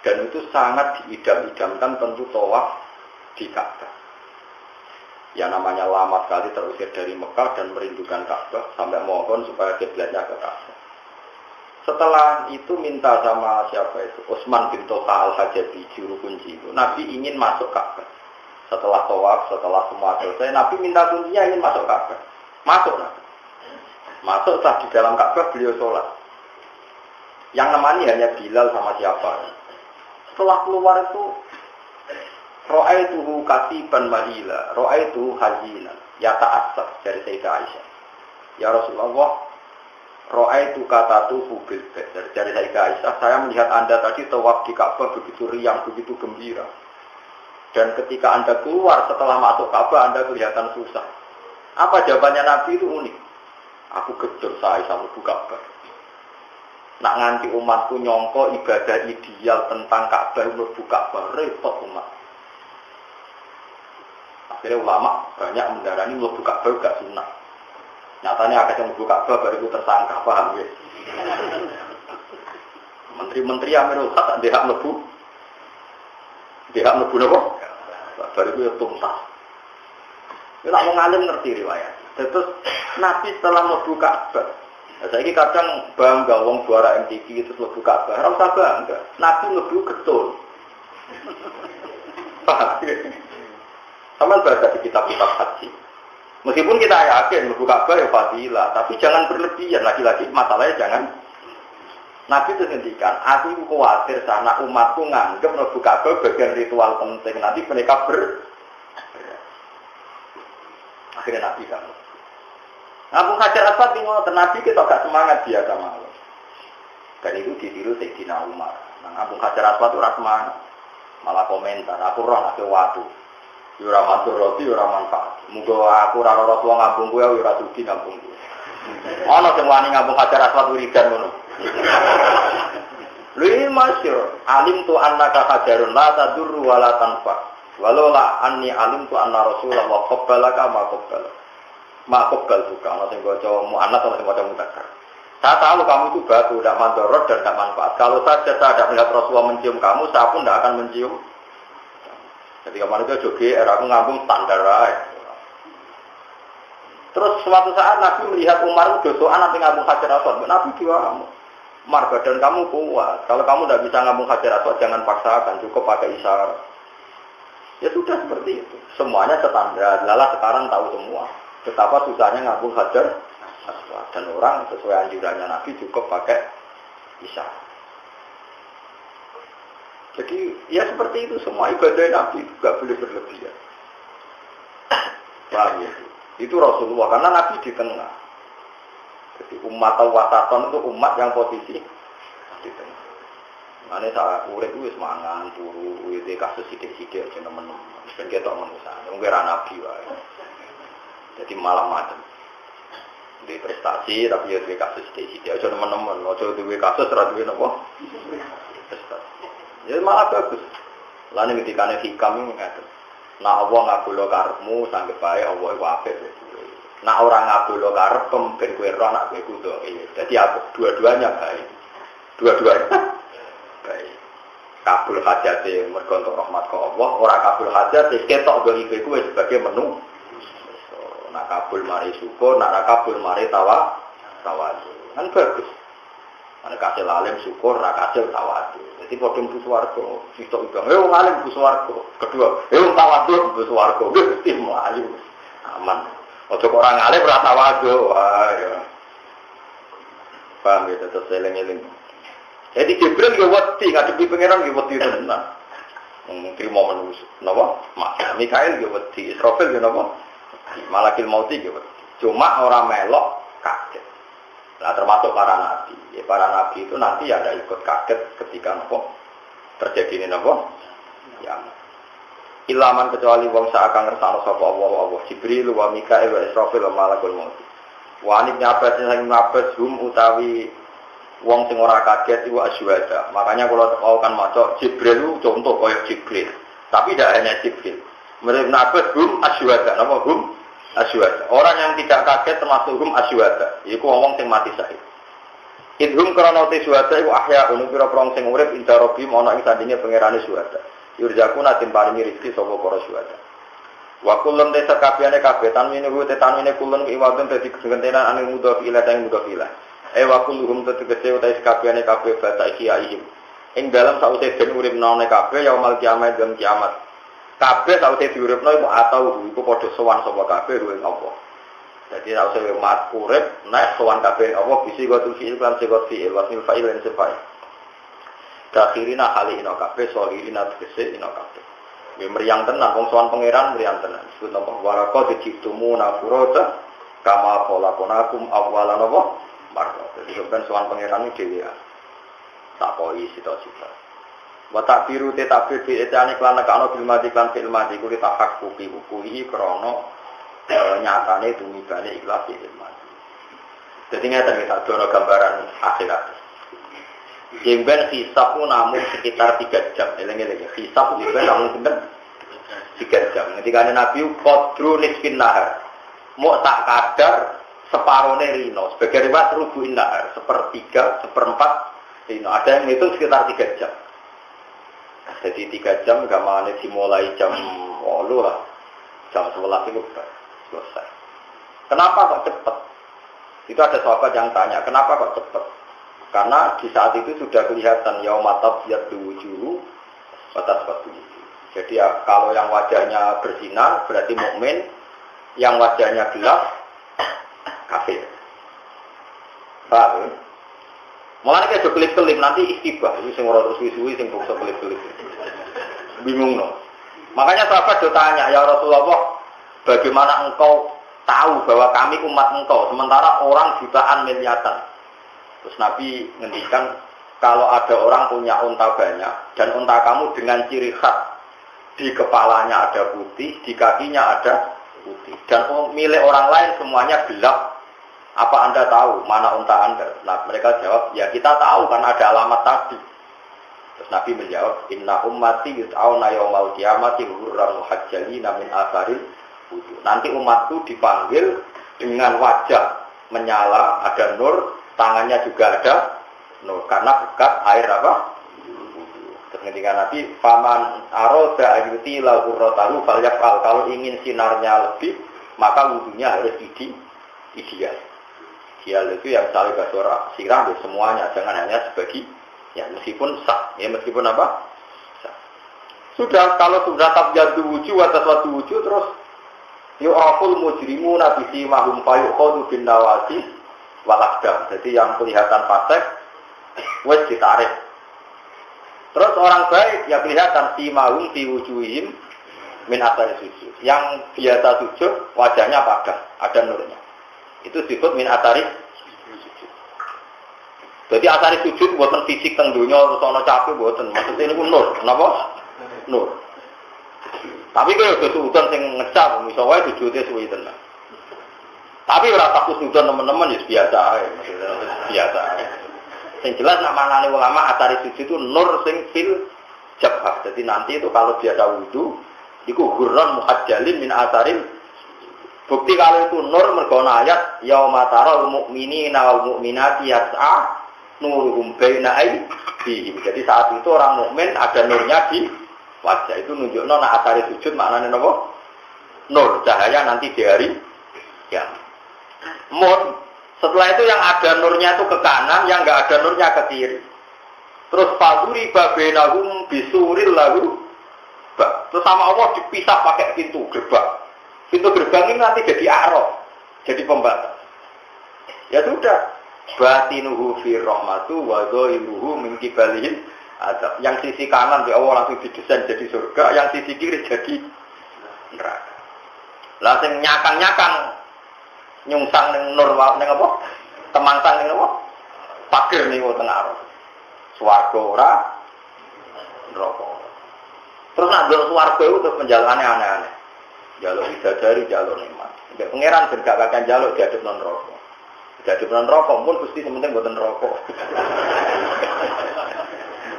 dan itu sangat diidam-idamkan tentu tawaf di Ka'bah. Ya namanya lama sekali terusir dari Mekah dan merindukan Ka'bah sampai mohon supaya kiblatnya ke Ka'bah. Setelah itu minta sama siapa itu? Utsman bin Talha Al-Hajabi, juru kunci itu. Nabi ingin masuk Ka'bah. Setelah tawaf, setelah semua selesai, Nabi minta kuncinya ingin masuk Ka'bah. Masuk Nabi. Masuk saat di dalam Ka'bah beliau sholat. Yang nemani hanya Bilal sama siapa. Setelah keluar itu Ra'aituhu katiban mahila, ra'aituhu hazinan, yata'assaf dari Sayyidah Aisyah. Ya Rasulullah, ra'aitu katatuhu bil badr dari Sayyidah Aisyah, saya melihat Anda tadi tawaf di Ka'bah begitu riang, begitu gembira. Dan ketika Anda keluar setelah masuk Ka'bah, Anda kelihatan susah. Apa jawabannya Nabi itu unik. Aku gedor saya sama buka Ka'bah. Nak nganti umatku nyongko ibadah ideal tentang Ka'bah mlebu Ka'bah, repot umat. Akhirnya ulama banyak mendarani mlebu Ka'bah gak sunnah. Nyatanya akeh yang mlebu Ka'bah bariku tersangka, paham ya? Menteri-menteri Amirul Khat tak dihak mlebu. Dihak mlebu napa? Bariku ya tuntas. Ya nak wong alim ngerti riwayat. Terus Nabi setelah mlebu Ka'bah. Nah, saiki kadang bangga wong juara MTV itu mlebu Ka'bah. Ora usah bangga. Nabi mlebu getun. Paham ya? Sama baca di kitab-kitab haji. Meskipun kita yakin mlebu Ka'bah ya fadilah, tapi jangan berlebihan. Lagi-lagi masalahnya Nabi itu ngendikan, aku itu khawatir sana umatku nganggep mlebu Ka'bah bagian ritual penting. Nanti mereka akhirnya Nabi kamu. Abu Hajar Aswad ini ngoten Nabi kita gak semangat dia sama Allah. Dan itu ditiru Sayyidina Umar. Nah, Abu Hajar Aswad itu semangat. Malah komentar, aku roh nake watu. Yura mantur roti, yura manfaat. Muga aku raro roti ngambung gue, yura tuki ngambung gue. Ono sing wani ngambung Hajar Aswad wiridan ngono. Lui masyur, alim tu annaka hajarun la tadurru wa la tanfa. Walau la anni alim tu anna Rasulullah wa qabbalaka ma qabbal buka. Ono sing baca muannats, ono sing baca mudzakkar. Saya tahu kamu itu batu, tidak mandorot dan tidak manfaat. Kalau saja saya tidak melihat Rasulullah mencium kamu, saya pun tidak akan mencium. Jadi kemarin itu jogi, aku ngambung standar aja. Terus suatu saat Nabi melihat Umar itu dosoan nanti ngambung Hajar Aswad. Nabi juga Umar, badan kamu kuat. Kalau kamu tidak bisa ngambung Hajar Aswad, jangan paksakan, cukup pakai isyarat. Ya sudah seperti itu. Semuanya standar. Lala sekarang tahu semua. Betapa susahnya ngambung Hajar Aswad. Dan orang sesuai anjurannya Nabi cukup pakai isyarat. Jadi ya seperti itu. Semua ibadah Nabi juga boleh berlebihan. Paham ya? Itu Rasulullah. Karena Nabi di tengah. Jadi umat wasaton itu umat yang posisi di tengah. Mane sak urip wis mangan turu iki kasus sithik-sithik aja nemen-nemen. Ben ketok manusa, wong ora nabi wae. Jadi malah macam. Di prestasi tapi ya duwe kasus sithik-sithik aja nemen-nemen, aja duwe kasus ora duwe napa? Prestasi. Ya malah bagus. Lan ngendikane hikam ngoten. Nek Allah ngabulo karepmu sanggep bae Allah iku apik. Nek ora ngabulo karep ben kowe ora nak kowe kudu. Jadi dua-duanya baik. Dua-duanya baik. Kabul hajate mergo untuk rahmat ke Allah, ora kabul hajate ketok do iku sebagai menu. Nak kabul mari syukur, nak kabul mari tawadhu. Kan bagus. Ana kasih alim syukur, nak kasih tawadhu. Jadi padha mlebu swarga, sitok udang. Wong alim mlebu swarga. Kedua, wong tawadhu mlebu swarga. Wis mlayu. Aman. Ojo kok ora alim ora tawadhu. Wah ya. Paham ya terus eling-eling. Jadi Jibril ya wedi ngadepi pangeran ya wedi tenan. Trimo manusia. Napa? Mikail ya wedi, Israfil ya napa? Malakil mauti ya wedi. Cuma orang melok kaget. Nah termasuk para nabi. Ya, para nabi itu nanti ada ikut kaget ketika napa terjadi ini napa? Ya. Ilaman kecuali wong seakan ngersano sapa Allah Jibril wa Mikail wa Israfil wa Malakul mauti. Wa Ibnu Abbas sing Abbas utawi wong sing ora kaget iku asyhada. Makanya kalau mau kan maca Jibril itu contoh kaya Jibril. Tapi tidak hanya Jibril. Menurut Nabi asyhada, napa asyhada. Orang yang tidak kaget termasuk asyhada. Iku wong sing mati syahid. Idhum krana te syhada iku ahya unu pira-pira sing urip inda rabbi ana ing sandinge pangerane syhada. Yurjakuna tin paringi rezeki sapa para syhada. Wa kullun te sakabehane kabeh tanwine ku te tanwine kullun iwadun dadi gentenan ane mudhof ila sing mudhof ila. Ewa kuluhum tegese utahe kabehane kabeh bata ihya'ihim. Ing dalam saute ben urip nang kabeh yaumul kiamat dan kiamat. Kabeh saute diuripno iku atau iku padha sowan sapa kabeh ruwing apa. Jadi saute umat urip nek sowan kabeh apa bisi gotul fi'il lan segot fi'il wasmil fa'il lan sifai. Kakhirina halina kabeh solirina tegese ina kabeh. Meriang tenan wong sowan pangeran meriang tenan. Disebut napa waraqat diciptumu nafurata kama khalaqnakum awwalan apa? Marko, jadi sebenarnya soal pangeran ini dewi ya, tak koi sita-sita. Watak biru tetapir di etani kelana kano filmati klan filmati kuli tak kuki bukui krono nyatane tumibane ikhlas filmati. Jadi nggak terlihat dono gambaran akhirat. Jemben hisap pun namun sekitar 3 jam. Eleng-eleng hisap jemben namun sekitar 3 jam. Ketika Nabi Qadru nisfin nahar, mau tak kadar separone rino, sebagai riwayat rubu'in nahar, 1/3, 1/4 rino. Ada yang itu sekitar 3 jam. Jadi 3 jam gamane dimulai jam 8 lah. Jam 11 itu selesai. Kenapa kok cepat? Itu ada sahabat yang tanya, kenapa kok cepat? Karena di saat itu sudah kelihatan yaumatab yadwujuhu batas waktu. Jadi ya, kalau yang wajahnya bersinar berarti mukmin, yang wajahnya gelap kafir. Paham? Mulane kayak kelip-kelip nanti istibah, itu sing ora terus suwi-suwi sing bangsa kelip-kelip. Bingung no. Makanya sahabat bertanya, ya Rasulullah, bagaimana engkau tahu bahwa kami umat engkau, sementara orang jutaan miliaran. Terus Nabi ngendikan, kalau ada orang punya unta banyak, dan unta kamu dengan ciri khas, di kepalanya ada putih, di kakinya ada putih. Dan milik orang lain semuanya gelap. Apa Anda tahu mana unta Anda? Nah, mereka jawab, ya kita tahu karena ada alamat tadi. Terus Nabi menjawab, inna ummati yut'auna yaumal qiyamati ghurran muhajjalina min atharil wudu. Nanti umatku dipanggil dengan wajah menyala, ada nur, tangannya juga ada nur karena bekas air apa? Terus ketika Nabi, faman aroda ayuti la ghurratahu falyaf'al. Kalau ingin sinarnya lebih, maka wudunya harus ideal. Ideal itu yang saling basura sirah semuanya, jangan hanya sebagi ya meskipun sah, ya meskipun apa? Sah. Sudah kalau sudah tabyadu wujuh atas suatu wujuh terus yu'aful mujrimu nabisi mahum fayuqadu bin nawasi walakdam. Jadi yang kelihatan fasik wes ditarik. Terus orang baik ya kelihatan si mahum fi wujuhim min athari sujud. Yang biasa sujud wajahnya padam, ada nurnya. Itu disebut min atari sujud. Jadi atari sujud buatan fisik teng dunya terus ana capek buatan. Maksudnya ini nur, kenapa? Nur. Tapi kalau kesulitan sing ngecap, misalnya sujudnya suwi tenan. Tapi ora takut sudan teman-teman ya biasa ae, maksudnya biasa ae. Sing jelas nak manane ulama atari sujud itu nur sing fil jabhah. Jadi nanti itu kalau biasa wudu, iku ghurran muhajjalin min atharil. Bukti kalau itu nur mergona ayat yauma taral mu'minina wal mu'minati yas'a nuruhum baina aydihim. Jadi saat itu orang mukmin ada nurnya di wajah. Itu nunjukno nek atari sujud maknane napa? Nur, cahaya nanti di hari kiamat. Setelah itu yang ada nurnya itu ke kanan, yang enggak ada nurnya ke kiri. Terus faduri babainahum bisuril lahu. Terus sama Allah dipisah pakai pintu gerbang. Pintu gerbang ini nanti jadi arah, jadi pembatas. Ya sudah, batinuhu fi rahmatu wa dhahiruhu min qibalihi adab. Yang sisi kanan di Allah langsung didesain jadi surga, yang sisi kiri jadi neraka. Lah sing nyakang-nyakang nyungsang ning nur ning apa? Temangsang ning apa? Pager ning wonten arah. Swarga ora, neraka. Terus nak ndelok swarga itu terus penjalane aneh-aneh. Jaluk bidadari, jaluk nikmat. Enggak pangeran ben gak kakek jaluk diadep non rokok. Diadep non rokok pun Gusti sementing mboten rokok.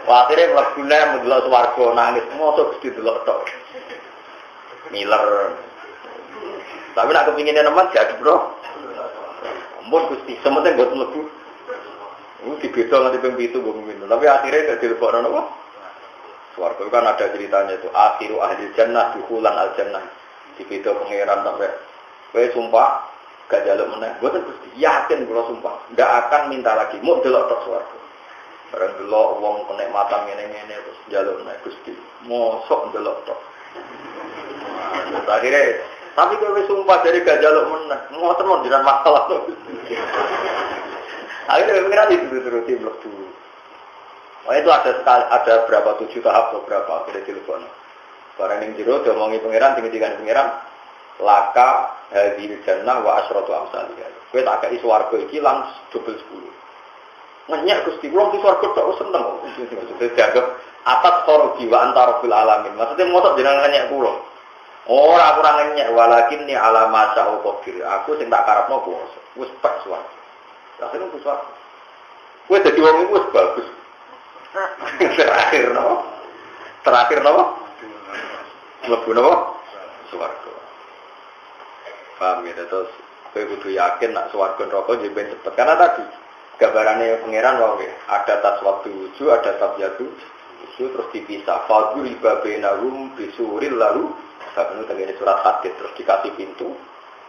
Wah, akhire mlebune mendelok swarga nangis, mosok Gusti delok tok. Miler. Tapi nek kepingine nemen diadep bro. Ampun Gusti, sementing mboten mlebu. Iku dibeda nganti ping 7 mbok minum. Tapi akhire gak dilebokno napa? Swarga kan ada ceritanya itu akhiru ahli jannah dukhulan al jannah. Dibeda pangeran sampai kowe sumpah gak jaluk meneh. Mboten Gusti, yakin kula sumpah, ndak akan minta lagi. Mau delok tok swarga. Bareng delok wong kenikmatan ngene-ngene terus jaluk meneh Gusti. Mosok delok tok. Akhirnya, tapi kowe sumpah dari gak jaluk meneh. Ngoten mon jenengan masalah to. Akhirnya pangeran dituruti blok dulu. Oh itu ada berapa 7 tahap atau berapa akhirnya telepon. Barang yang jero diomongi pangeran tinggi-tinggi pangeran laka hadhil jannah wa asyratu amsalih. Kowe tak kei swarga iki langsung double 10. Ngenyek Gusti kula di swarga tok seneng kok. Maksudnya dianggap atas korbi wa antara bil alamin. Maksudnya motor jenengan ngenyek kula. Ora kurang ngenyek walakin ni alama sa'u qadir. Aku sing tak karepno puasa. Wis pek swarga. Lah seneng swarga. Kowe dadi wong iku wis bagus. Terakhir no? Mlebu napa? Swarga. Paham ya, terus kowe kudu yakin nak swarga neraka jeneng cepet. Karena tadi gambarane pangeran wae ada taswatu wujuh, ada tabyatu wujuh terus dipisah. Fadul babainahum bisuril lalu sabunu tengene surat hadid terus dikasih pintu.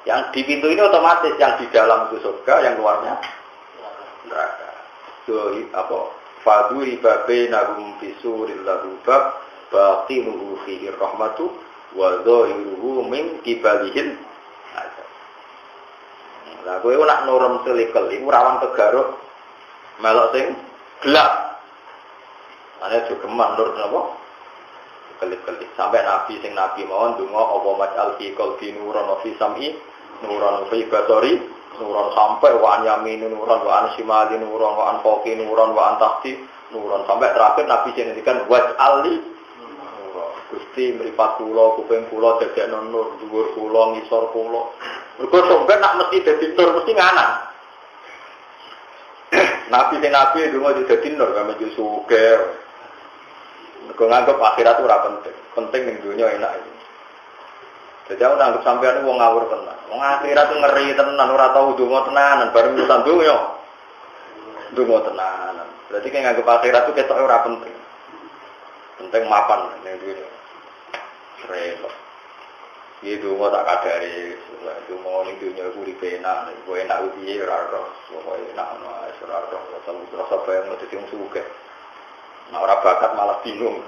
Yang di pintu ini otomatis yang di dalam itu surga, yang luarnya neraka. So apa? Fadul babainahum bisuril lalu batinuhu fihi rahmatu wa dhahiruhu min qibalihil azab. Lah kowe nak nurun selikel iku rawan tegaruk Melok sing gelap. Ane juga mandur napa? Kelip-kelip. Sampai nabi sing nabi mawon donga apa majal fi qalbi nuran wa fi sam'i nuran wa fi basari nuran sampai wa an yamin nuran wa an shimali nuran wa an fawqi nuran wa an tahti nuran sampai terakhir nabi sing ngendikan waj'ali Gusti mripat kula kuping kula dadekno nur dhuwur kula ngisor kula. Mergo sampeyan nak mesti dadi nur mesti nganan. Nabi donga dadi nur kame suke. Mergo nganggep akhirat ora penting. Penting ning donya enak iki. Jadi aku nganggep sampeyan wong ngawur tenan. Wong akhirat ngeri tenan ora tau donga tenanan bareng urusan donya. Donga tenanan. Berarti kan nganggep akhirat itu ketok ora penting. Penting mapan ning dunya. Repot. Iki donga tak kadare, donga ning dunya iku uripe enak, kok enak piye ora ora, pokoke enak ana ora ora, rasa bayang dadi wong sugih. Nah ora bakat malah bingung.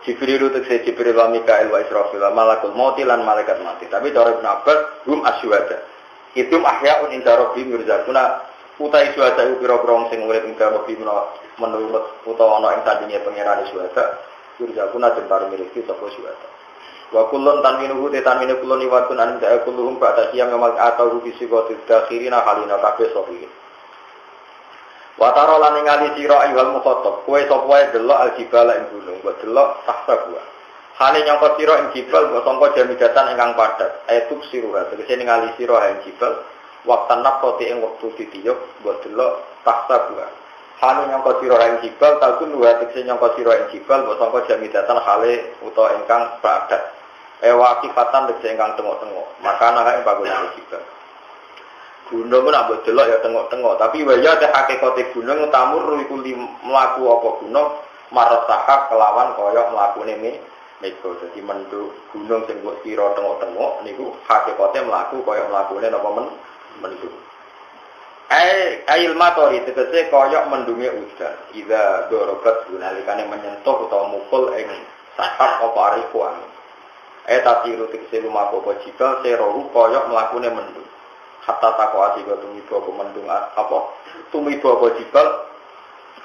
Jibril utek Jibril wa Mikail wa Israfil wa malakul maut lan malaikat mati. Tapi cara Ibnu Abbas hum asyuhada. Itu ahyaun inda rabbihim yurzaquna utai syuhada iku pira-pira sing urip ing rabbihim menurut utawa ana ing tandinge pangeran syuhada. Yurzaquna jembar miliki sapa syuhada. Wa kullun tanminuhu tanminu kullun iwatun an da'a kulluhum ba'da siyam yamal atau bi sigatid dakhirina halina kabeh sahih. Wa tara lan ningali sira ayyuhal mukhatab kowe sapa wae delok aljibala ing gunung mbok delok tahta gua. Hale nyangka sira ing jibal mbok sangka jamidatan ingkang padat. Ayatub siruha tegese ningali sira ing jibal waktan naqati ing wektu ditiyuk mbok delok tahta gua. Hale nyangka sira ing jibal takun wa tegese nyangka sira ing jibal mbok sangka jamidatan hale utawa ingkang padat. Wakifatan tegese ingkang tengok-tengok. Maka ana ing bangunan jibal. Gunung nak mbok delok ya tengok-tengok, tapi waya te hakikate gunung tamur iku mlaku apa gunung marasahak kelawan kaya mlakune mego. Dadi mendhu gunung sing mbok kira tengok-tengok niku hakikate mlaku kaya mlakune napa mendhu. Ail matori tegese kaya mendunge udan. Ida dorobat gunalikane menyentuh utawa mukul ing sahab apa arifuan. Tasiru tegese lumaku apa jibal serohu kaya mlakune mendhu. Hatta takoati go tumibo apa mendung apa tumibo apa jibal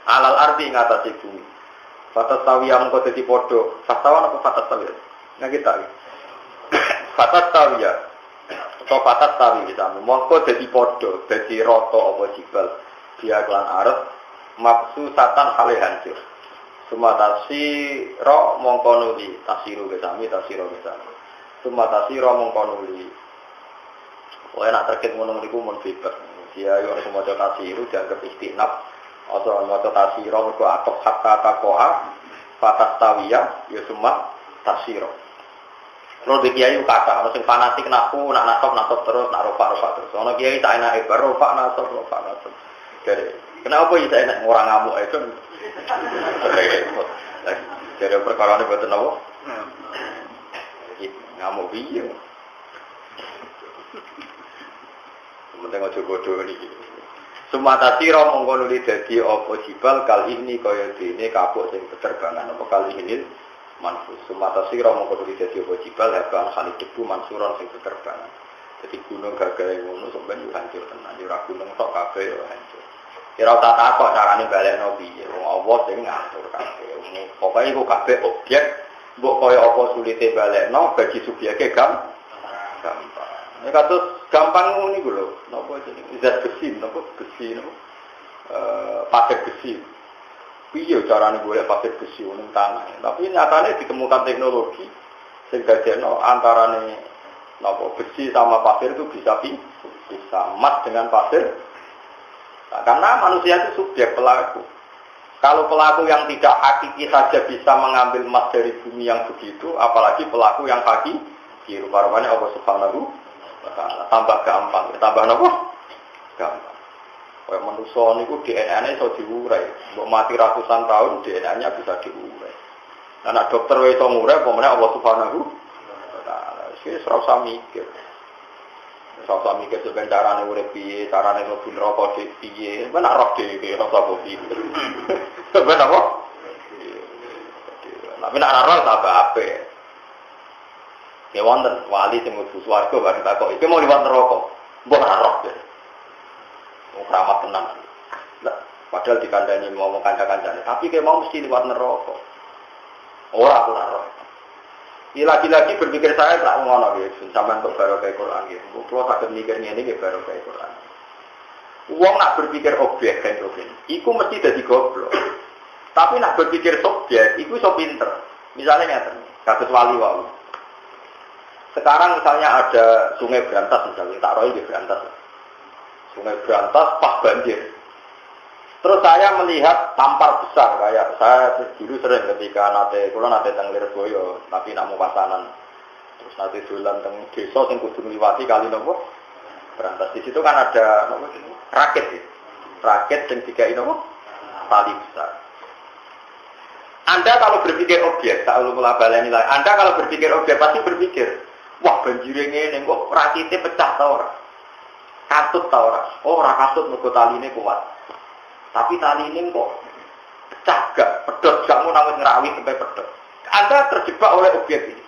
alal ardi ing atase bumi. Fatas tawiyah mengko dadi padha. Fastawan apa fatas tawiyah? Nah kita. Fatas tawiyah. Atau fatas tawi kita. Mengko dadi padha, dadi rata apa jibal. Dia kelan arep mabsu satan hale hancur. Sumatasi ro mongko nuli tasiru kesami tasiro kesami. Sumatasi ro mongko nuli. Oh enak terkait ngono niku mun bebas. Dia yo nek maca tasiru dianggap istinab atau maca tasiro mergo atok hatta taqoa fatas tawiyah ya semua tasiro. Lho de kiai kata ana sing fanatik nakku nak nasab terus nak rofa terus. Ono kiai tak enake bar rofa nasab. Jadi kenapa iki tak enak ora ngamuk itu? Jadi perkara ini boten apa? Ngamuk piye? Penting aja bodoh niki. Sumata sira mongko nuli dadi apa jibal kali ini kaya dene kapuk sing beterbangan apa kali ini manfus. Sumata sira mongko nuli dadi apa jibal haban kali debu mansuron sing beterbangan. Jadi gunung gagahe ngono sampeyan yo hancur tenan. Yo ora gunung tok kabeh yo hancur. Kira tak takok carane balekno piye. Wong Allah sing ngatur kabeh. Pokoke iku kabeh objek mbok kaya apa sulite balekno bagi subyeke gampang. Nek kados gampang ngono niku lho, napa jenenge zat besi, napa besi napa pasir besi. Piye carane golek pasir besi ning tanah. Tapi nyatane ditemukan teknologi sing dadekno antarane napa besi sama pasir itu bisa emas dengan pasir. Nah, karena manusia itu subjek pelaku. Kalau pelaku yang tidak hakiki saja bisa mengambil emas dari bumi yang begitu, apalagi pelaku yang hakiki, rupa-rupanya Allah Subhanahu tambah gampang, tambah apa? Gampang. Kayak manusia niku DNA-nya iso diurai. Mbok mati ratusan tahun DNA-nya bisa diurai. Nah, nek dokter iso ngurai, pemene Allah Subhanahu wa taala. Wis ora usah mikir. Ora usah mikir carane urip piye, carane mlebu neraka piye. Ben ora roh dhewe ora usah pikir. Ben apa? Nek ora roh tambah apik. Ya wonten wali sing mlebu swarga bareng takok iki mau liwat neraka. Mbok ora roh. keramat tenan. Padahal dikandani ngomong kanca-kancane, tapi kayak mau mesti liwat neraka. Ora aku ora. Ini lagi-lagi berpikir saya tak ngono nggih, sampean kok baru kayak Quran nggih. Kulo saged mikir ngene nggih baru kayak Quran. Wong nak berpikir objek kan objek. Iku mesti dadi goblok. Tapi nak berpikir subjek, iku iso pinter. Misalnya ngeten, kados wali wae. Sekarang misalnya ada sungai Berantas misalnya, tak roy di Berantas. Sungai Berantas pas banjir. Terus saya melihat tampar besar kayak saya dulu sering ketika kula nate teng Lirboyo, tapi namu pasanan. Terus nanti dolan teng desa sing kudu ngliwati kali nopo? Berantas. Di situ kan ada nopo jenenge? Rakit. Ya. Rakit sing digawe nopo? Tali besar. Anda kalau berpikir objek, tak perlu baleni lagi. Anda kalau berpikir objek pasti berpikir, wah banjire ngene kok rakite pecah ta ora? Katut ta ora? Oh, ora katut mergo taline kuat. Tapi tali ini kok pecah gak, pedot gak mau nangis ngerawit sampai pedot. Anda terjebak oleh objek ini.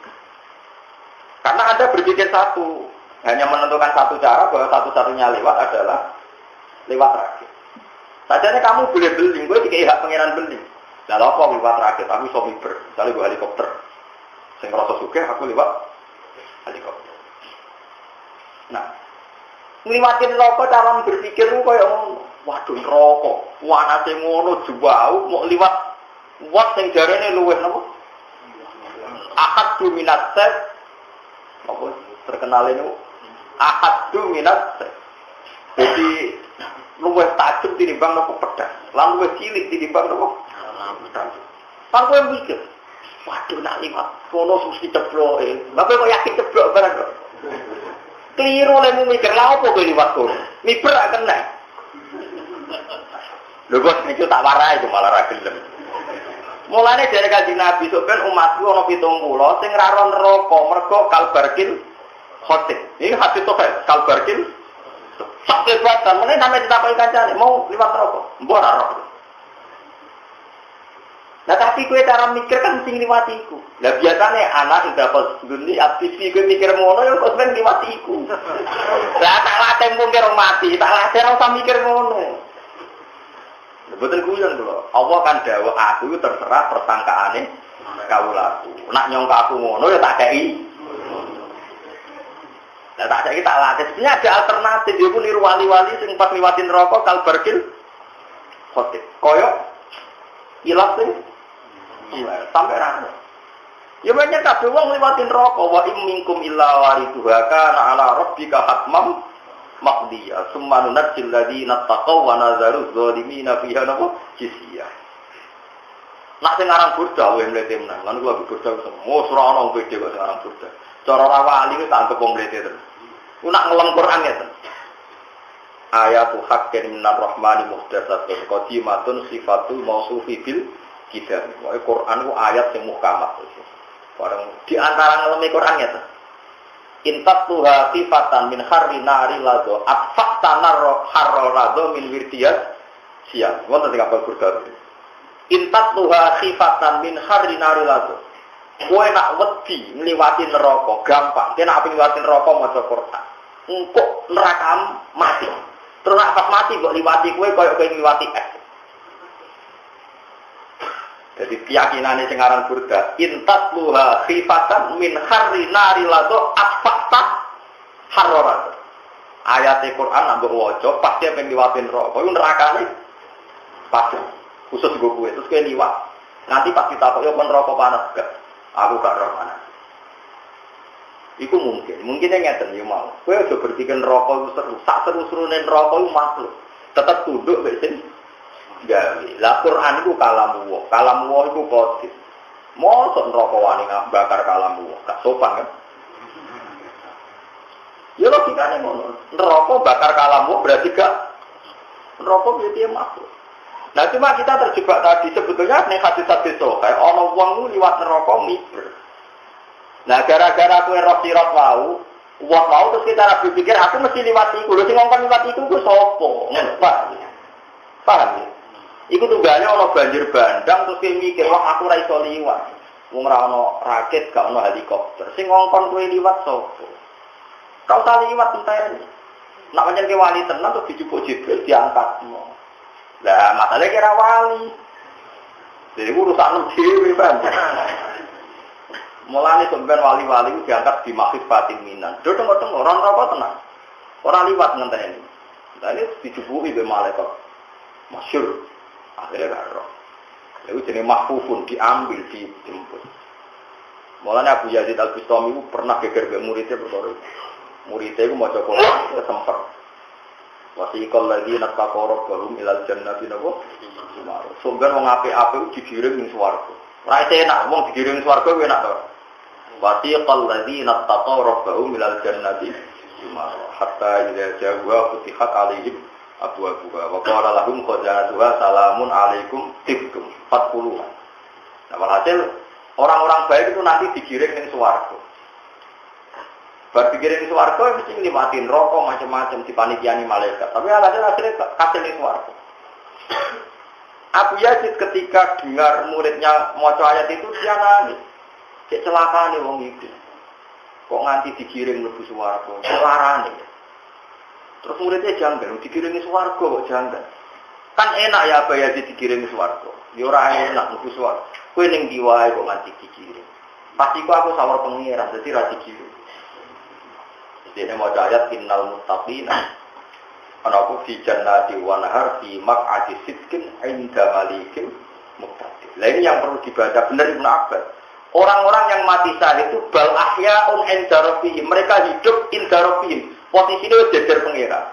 Karena Anda berpikir satu, hanya menentukan satu cara bahwa satu-satunya lewat adalah lewat rakit. Sajane kamu boleh beli, gue dikei hak pangeran beli. Lalu apa lewat rakit? Aku iso miber, misalnya gue helikopter. Sing ngerasa sugih aku lewat helikopter. Nah, ngliwatin rokok dalam berpikir lu koyo ngono. Waduh rokok, wanate ngono jauh mau liwat wat sing jarene luwih napa? Ahad minat sek. Apa terkenal ini? Ahad minat sek. Jadi luwih tajam tinimbang napa pedang, lan luwih cilik tinimbang napa? Pedang. Kan kowe mikir, waduh nak liwat kono mesti cebloke. Bapak kok yakin ceblok barang kok? Keliru lemu mikir lha opo kowe liwat kono? Miber gak kena. Lho bos niku tak warai itu malah ra gelem. Mulane dari Kanjeng Nabi sopen umatku ana 70 sing ra ron neraka mergo kalbarkil khotin. Ini hadis to kalbarkil sak kebatan meneh sampe ditakoki kancane mau liwat neraka. Mbok ora ro. Nah tapi kowe cara mikir kan sing liwati iku. Lah biasane anak sing dapat dunia aktivis kowe mikir ngono ya kok ben liwati iku. Lah tak latih mungkir mati, tak latih ora usah mikir ngono. Betul guyon lho. Allah kan dawuh aku itu terserah persangkaane kawulaku. Nak nyongka aku ngono ya tak kei. Lah tak saiki tak latih. Sebenarnya ada alternatif yo niru wali-wali sing pas liwatin neraka kalbarkil khotin. Koyo ilang sing sampai ra. Ya banyak kabeh wong liwatin neraka wa im minkum illa wariduha kana ala rabbika hatmam maqdiyah summa nunajjil ladina taqaw wa nadzaru dzalimina fiha napa jisiyah. Nak sing aran burda wae mlete menang. Lan kula burda semua ora ana pede kok sing aran burda. Cara ra wali tak anggap wong mlete terus. Ku nak ngelem Quran ngeten. Ayatu haqqin minar rahmani muhdatsatun qadimatun sifatul mausufi bil kitab. Wae Quran ku ayat sing muhkamat. Bareng di antara ngelem Quran ngeten. Intat tuha sifatan min harri nari lado atfakta narro harro lado min wirdiyat siang. Wonten sing kapal burda. Intat tuha sifatan min harri nari lado. Kowe nak wedi ngliwati neraka gampang. Kowe nak ngliwati neraka maca Quran. Engko neraka mati. Terus nak pas mati kok liwati kowe koyo kowe ngliwati es. Jadi keyakinane sing aran burda, intat luha khifatan min harri nari lado atfakta harrorat. Ayat Al-Quran nambah waca pasti pengen liwatin neraka. Iku nerakane pasti khusus gue terus kowe liwat. Nanti pas ditakoki yo neraka panas gak? Aku gak roh panas. Iku mungkin ngeten yo mau. Kowe aja berpikir neraka iku seru. Sak seru-serune neraka iku makhluk. Tetep tunduk wis sing gawe. Lah Quran iku kalamullah. Kalamullah iku qadir. Mosok neraka wani bakar kalamullah. Gak sopan kan? Ya logikane ngono. Neraka bakar kalamullah berarti gak neraka berarti makhluk. Nah cuma kita terjebak tadi sebetulnya ning hadis-hadis kayak ana wong liwat neraka miber. Nah gara-gara kowe roh sirat wau, wong mau terus kita berpikir aku mesti liwat iku. Lho sing ngomong liwat iku ku sapa? Ngono, Pak. Paham ya? Iku tunggale ana banjir bandang terus kowe mikir, wah aku ora iso liwat. Wong ora ana rakit, gak ana helikopter. Sing ngongkon kowe liwat sapa? Kau tak liwat enteni. Nak pancen ke wali tenan terus dijupuk Jibril diangkat. Lah masalahnya kira wali. Jadi urusan dhewe kan. Mulane sampean wali-wali diangkat di makhif batin minan. Do tengok-tengok orang rokok tenang. Ora liwat ngenteni. Lah ini dijupuki be malaikat. Masyhur. Akhirnya karo. Lalu jenenge mahfufun diambil dijemput. Mulane Abu Yazid Al-Bustami itu pernah geger be muridnya perkara itu. Muridnya itu maca Quran kesemper. Wasiqal ladzina taqarrab bahum ilal jannati nabo. Sumber wong apik-apik digiring ning swarga. Ora enak wong digiring ning swarga kuwi enak to. Wasiqal ladzina taqarrab bahum ilal jannati hatta idza ja'u futihat alaihim abwabuha wa qala lahum khazanatuha salamun alaikum tibtum 40. Nah, walhasil orang-orang baik itu nanti digiring ning swarga. Bar digiring ning swarga mesti ngelimatin rokok macam-macam dipanitiani malaikat. Tapi akhirnya kasih ning swarga. Abu Yazid ketika dengar muridnya maca ayat itu dia nangis. Cek celakane wong iki. Kok nganti digiring mlebu swarga? Larane. Terus muridnya janggal, digiring ning swarga kok janggal. Kan enak ya Abu Yazid digiring ning swarga. Ya ora enak mlebu swarga. Kowe ning ndi wae kok nganti digiring. Pasti kok aku sawar pengiran, dadi ra digiring. Dene maca ayat innal muttaqina ana ku fi jannati wa nahar fi maq'adi sidqin 'inda malikin muqtadir. Lah ini yang perlu dibaca benar Ibnu Abbas. Orang-orang yang mati syahid itu bal ahya'un 'inda rabbihim. Mereka hidup 'inda rabbihim. Posisinya jejer pangeran.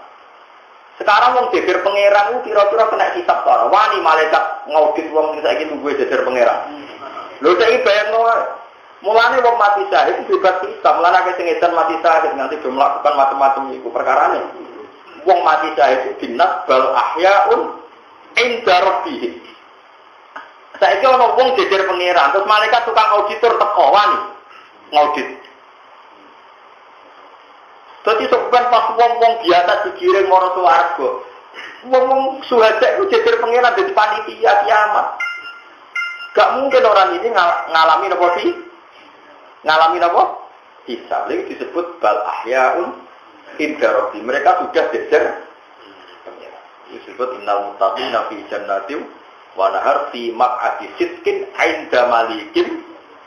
Sekarang wong jejer pangeran itu kira-kira kena hisab to. Wani malaikat ngaudit wong sing saiki nunggu jejer pangeran. Lho saiki bayangno wae. Mulane wong mati syahid bebas hisab. Mulane akeh sing edan mati syahid nanti do melakukan macam-macam iku perkarane. Wong mati syahid binas bal ahya'un 'inda rabbihim. Saiki ana wong jejer pangeran, terus malaikat tukang auditor teko wani ngaudit. Dadi sebenarnya pas wong-wong biasa digiring marang swarga. Wong-wong suhada iku jejer pangeran dadi panitia kiamat. Gak mungkin orang ini ngalami apa sih? Ngalami apa? Hisab. Ini disebut bal ahya'un inda rabbi. Mereka sudah jejer pangeran. Disebut innal muttaqina fi jannatin wa nahar fi maq'adi sidqin 'inda malikin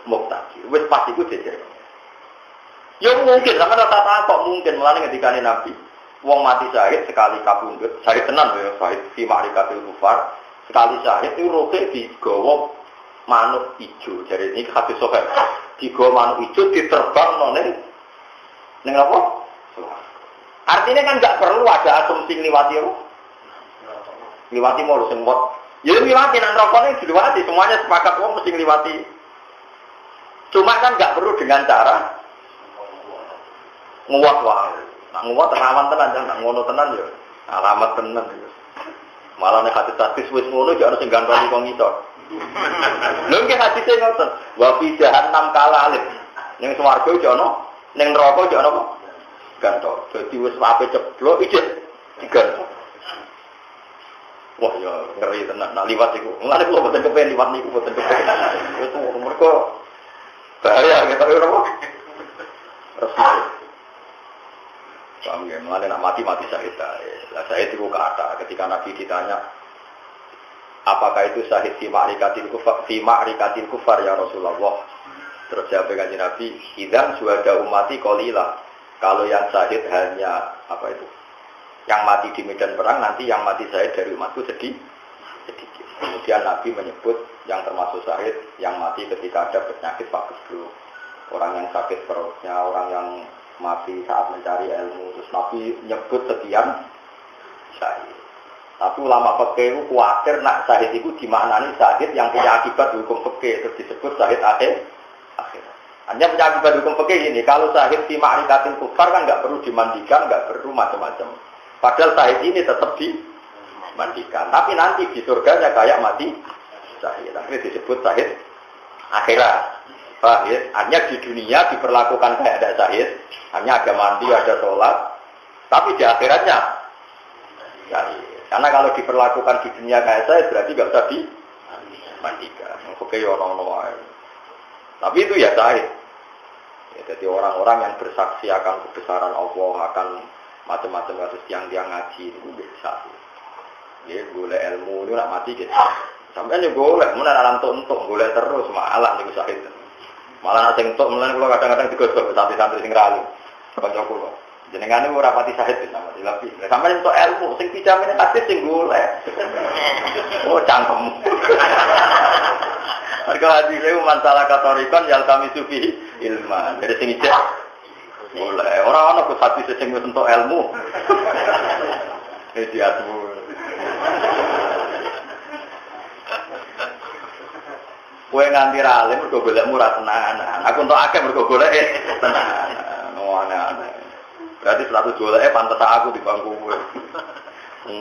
muqtadir. Wis pasti ku jejer. Ya mungkin sama rata-rata kok mungkin melane ketika Nabi wong mati syahid sekali kabundut, syahid tenan ya, syahid fi ma'rikatil kufar, sekali syahid itu roke digawa manuk ijo. Jadi ini hadis sahih. Digawa manuk ijo diterbang ning apa? Artinya kan enggak perlu ada asumsi liwati apa? Liwati mau sembot. Ya liwati nang rokone diliwati, semuanya sepakat wong mesti liwati. Cuma kan enggak perlu dengan cara nguwat wae. Nak nguwat rawan tenan jangan ngono tenan ya. Alamat tenan ya. Malah nek hadis wis ngono ya ana sing gantoni kok ngisor. Lho nggih hadise ngoten. Wa fi jahannam kalalib. Ning swarga yo ana, ning neraka yo ana apa? Gantor. Dadi wis ape ceblok iki digantor. Wah ya ngeri tenan nak liwat iku. Mulane kula boten kepen liwat niku boten kepen. Itu mergo bahaya kita ora apa. Resiko. Paham ya, mulai nak mati syahid. Lah syahid itu kata ketika Nabi ditanya, apakah itu syahid fi ma'rikatil kufar ya Rasulullah? Terus jawab kanjeng Nabi, idzan suhada ummati qalila. Kalau yang syahid hanya apa itu? Yang mati di medan perang, nanti yang mati syahid dari umatku sedikit. Kemudian Nabi menyebut yang termasuk syahid yang mati ketika ada penyakit pakus flu. Orang yang sakit perutnya, orang yang mati saat mencari ilmu. Terus Nabi nyebut sekian syahid. Tapi ulama fikih itu khawatir nak syahid itu dimaknani syahid yang punya akibat hukum fikih, terus disebut syahid akhir. Hanya punya akibat hukum fikih ini. Kalau syahid di ma'rikatil kufar kan nggak perlu dimandikan, nggak perlu macam-macam. Padahal syahid ini tetap dimandikan. Tapi nanti di surganya kayak mati syahid. Akhirnya disebut syahid akhirat. Hanya di dunia diperlakukan kayak ada syahid, hanya ada mandi, ada sholat, tapi di akhiratnya syahid. Karena kalau diperlakukan di dunia kayak saya berarti nggak usah dimandikan. Oke, orang-orang. Tapi itu ya syahid. Ya, jadi orang-orang yang bersaksi akan kebesaran Allah, akan macam-macam kasus tiang-tiang ngaji itu biasa. Ya golek ilmu itu nak mati gitu. Sampai nih golek, mulai alam untuk golek terus malah nih sahid. Malah nanti untuk mulai kalau kadang-kadang digosok santri-santri sing ralu. Kanca kula. Jenengane ora pati sahid sama tapi sampai untuk ilmu sing dijamine hadis sing golek. Oh cangkem. Harga hadis itu masalah katorikon yang kami sufi ilman. Jadi sing ijek golek. Ora ana kok hadis sing wis entuk ilmu. Diatur. Kowe nganti ra alim mergo golekmu ora tenanan. Aku entuk akeh mergo goleke tenanan. Aneh-aneh. Berarti 100 goleke pantes aku di bangku kowe.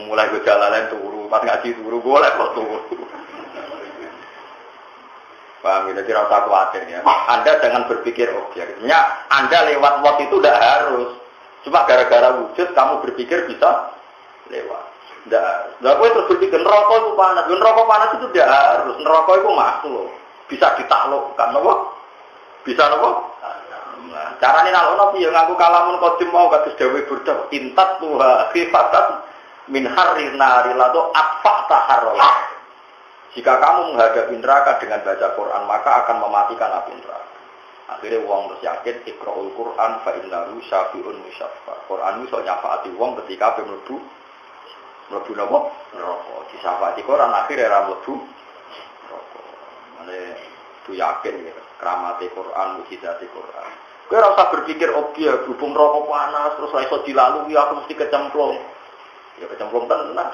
Mulai gue jalanan turu, pas ngaji turu golek kok turu. Paham ya, jadi rasa khawatir ya. Anda jangan berpikir objeknya. Anda lewat waktu itu tidak harus. Cuma gara-gara wujud kamu berpikir bisa lewat. Tidak harus. Nah, aku terus berpikir neraka itu panas. Neraka panas itu tidak harus. Neraka itu makhluk. Bisa ditaklukkan, apa? Bisa apa? Nah, caranya nalok yang ngaku kalamun kodim mau kados dawuh Burda intat tuha khifatan min harri nari lado atfa taharrala. Jika kamu menghadapi neraka dengan baca Quran maka akan mematikan api neraka. Akhirnya wong terus yakin iqra'ul Quran fa innahu syafi'un musyaffa. Quran iso nyafaati wong ketika ape mlebu napa? Neraka. Disyafaati Quran akhirnya ra mlebu neraka. Mane itu yakin ya keramate Quran, mujizate Quran. Kowe ora usah berpikir objek hubung neraka panas terus ora iso dilalui aku mesti kecemplung. Ya kecemplung tenan.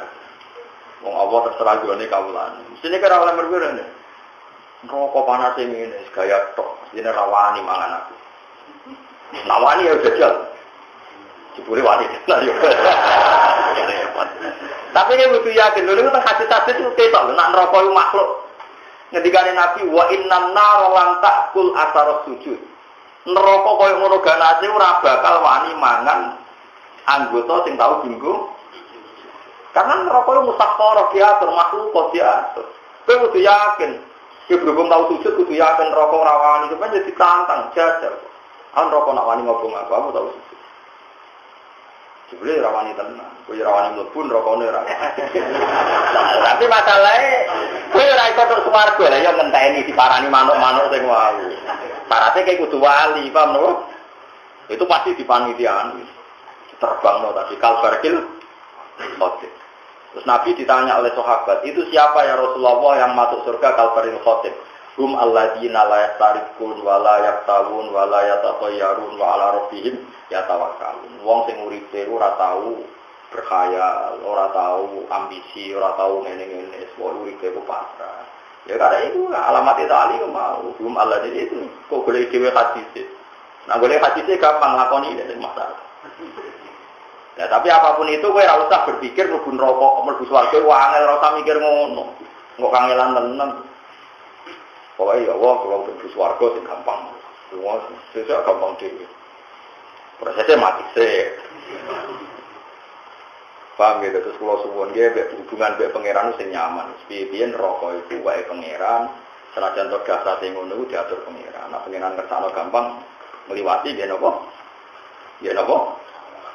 Wong Allah terserah gone kawulane. Mestine kira oleh berbeda. Neraka panas ngene gaya tok, mestine rawani mangan aku. Nawani ya jajal. Jebule wani lah yo. Tapi nek kudu yakin lho nek hati-hati itu ketok nek neraka iku makhluk. Ngendikane Nabi wa innan nar lan ta'kul asar sujud. Neraka koyo ngono ganase ora bakal wani mangan anggota sing tau dinggo. Karena neraka itu mustaqqarah diatur, makhluk kok diatur. Kowe kudu yakin. Kowe berhubung tau sujud kudu yakin neraka ora wani, sampeyan jadi tantang jajal. An neraka nak wani ngobong aku tau sujud. Jebule ora wani tenan. Kowe ora wani mlebu nerakane ora. Tapi masalahe kowe ora iso terus swarga lha ya ngenteni diparani manuk-manuk sing wau. Syaratnya kayak kudu wali, paham lho? Itu pasti dipanitiaan. Terbang tadi kalbarkil khotib. Terus Nabi ditanya oleh sahabat, itu siapa ya Rasulullah yang masuk surga kalbarkil khotib? Hum alladzina la yastarikun wa la yaktawun wa la yatatayyarun wa ala rabbihim yatawakkalun. Wong sing uripe ora tau berkhayal, ora tau ambisi, ora tau ngene-ngene, wong uripe ku pasrah. Ya karena itu alamat itu ali mau belum Allah jadi itu kok boleh dewe hadis. Nah boleh hadisnya gampang lakoni ini masalah. Ya tapi apapun itu kowe ora usah berpikir mlebu neraka mlebu swarga wae angel ora usah mikir ngono. Kok kangelan tenan. Pokoke ya Allah kalau mlebu swarga sing gampang. Semua sesuk gampang dhewe. Prosesnya mati sih. Paham gitu, terus kalau suwon dia hubungan dengan pangeran itu nyaman. Sepian rokok itu wae pangeran, senajan to dasar ngono diatur pangeran. Nah pangeran kersane gampang ngliwati dia nopo? Ya nopo?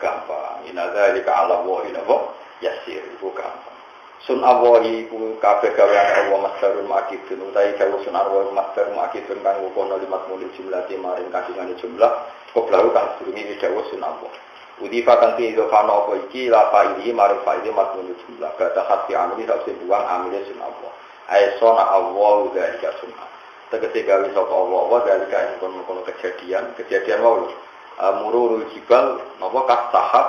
Gampang. Inaza di ka'ala wa nopo? Yasir itu gampang. Sun awahi ku kabeh gaweane Allah masdarun makidun utawi gawe sun arwah masdar makidun kang kono limat muli jumlah maring kasingane jumlah koblahu kang sedurunge dawuh sun Allah. Udifa kanti idofano apa iki lapa ini marif faide matmul jumlah kata hati amili tak buang amili sunallah aisona Allah dari sunnah tegese gawe sapa Allah dari kain kono kejadian wau mururul jibal napa kastahab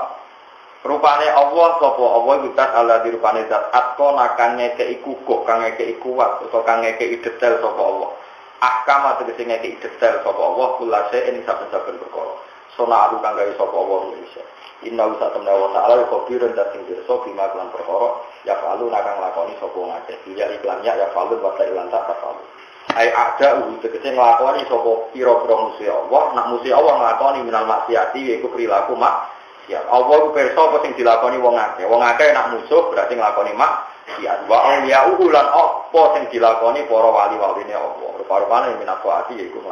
rupane Allah sapa Allah kita ala dirupane zat atko nakange keiku kok kange keikuat utawa kange keidetail sapa Allah ahkam tegese ngeke detail sapa Allah kulase ing saben-saben perkara sona alu kang gawe sapa Allah Indonesia. Inna wa ta'ala wa ta'ala khabirun dan sing pirsa bima lan perkara ya falu nakang lakoni sapa ngakeh. Ya iklannya ya falu wa ta'ala tak falu. Ai ada tegese nglakoni sapa pira-pira musuh Allah, nak musuh Allah nglakoni minal maksiati yaiku perilaku maksiat. Allah ku pirsa apa sing dilakoni wong akeh. Wong akeh nak musuh berarti nglakoni maksiat. Wa auliya lan apa sing dilakoni para wali-waline Allah. Rupa-rupane minal maksiati yaiku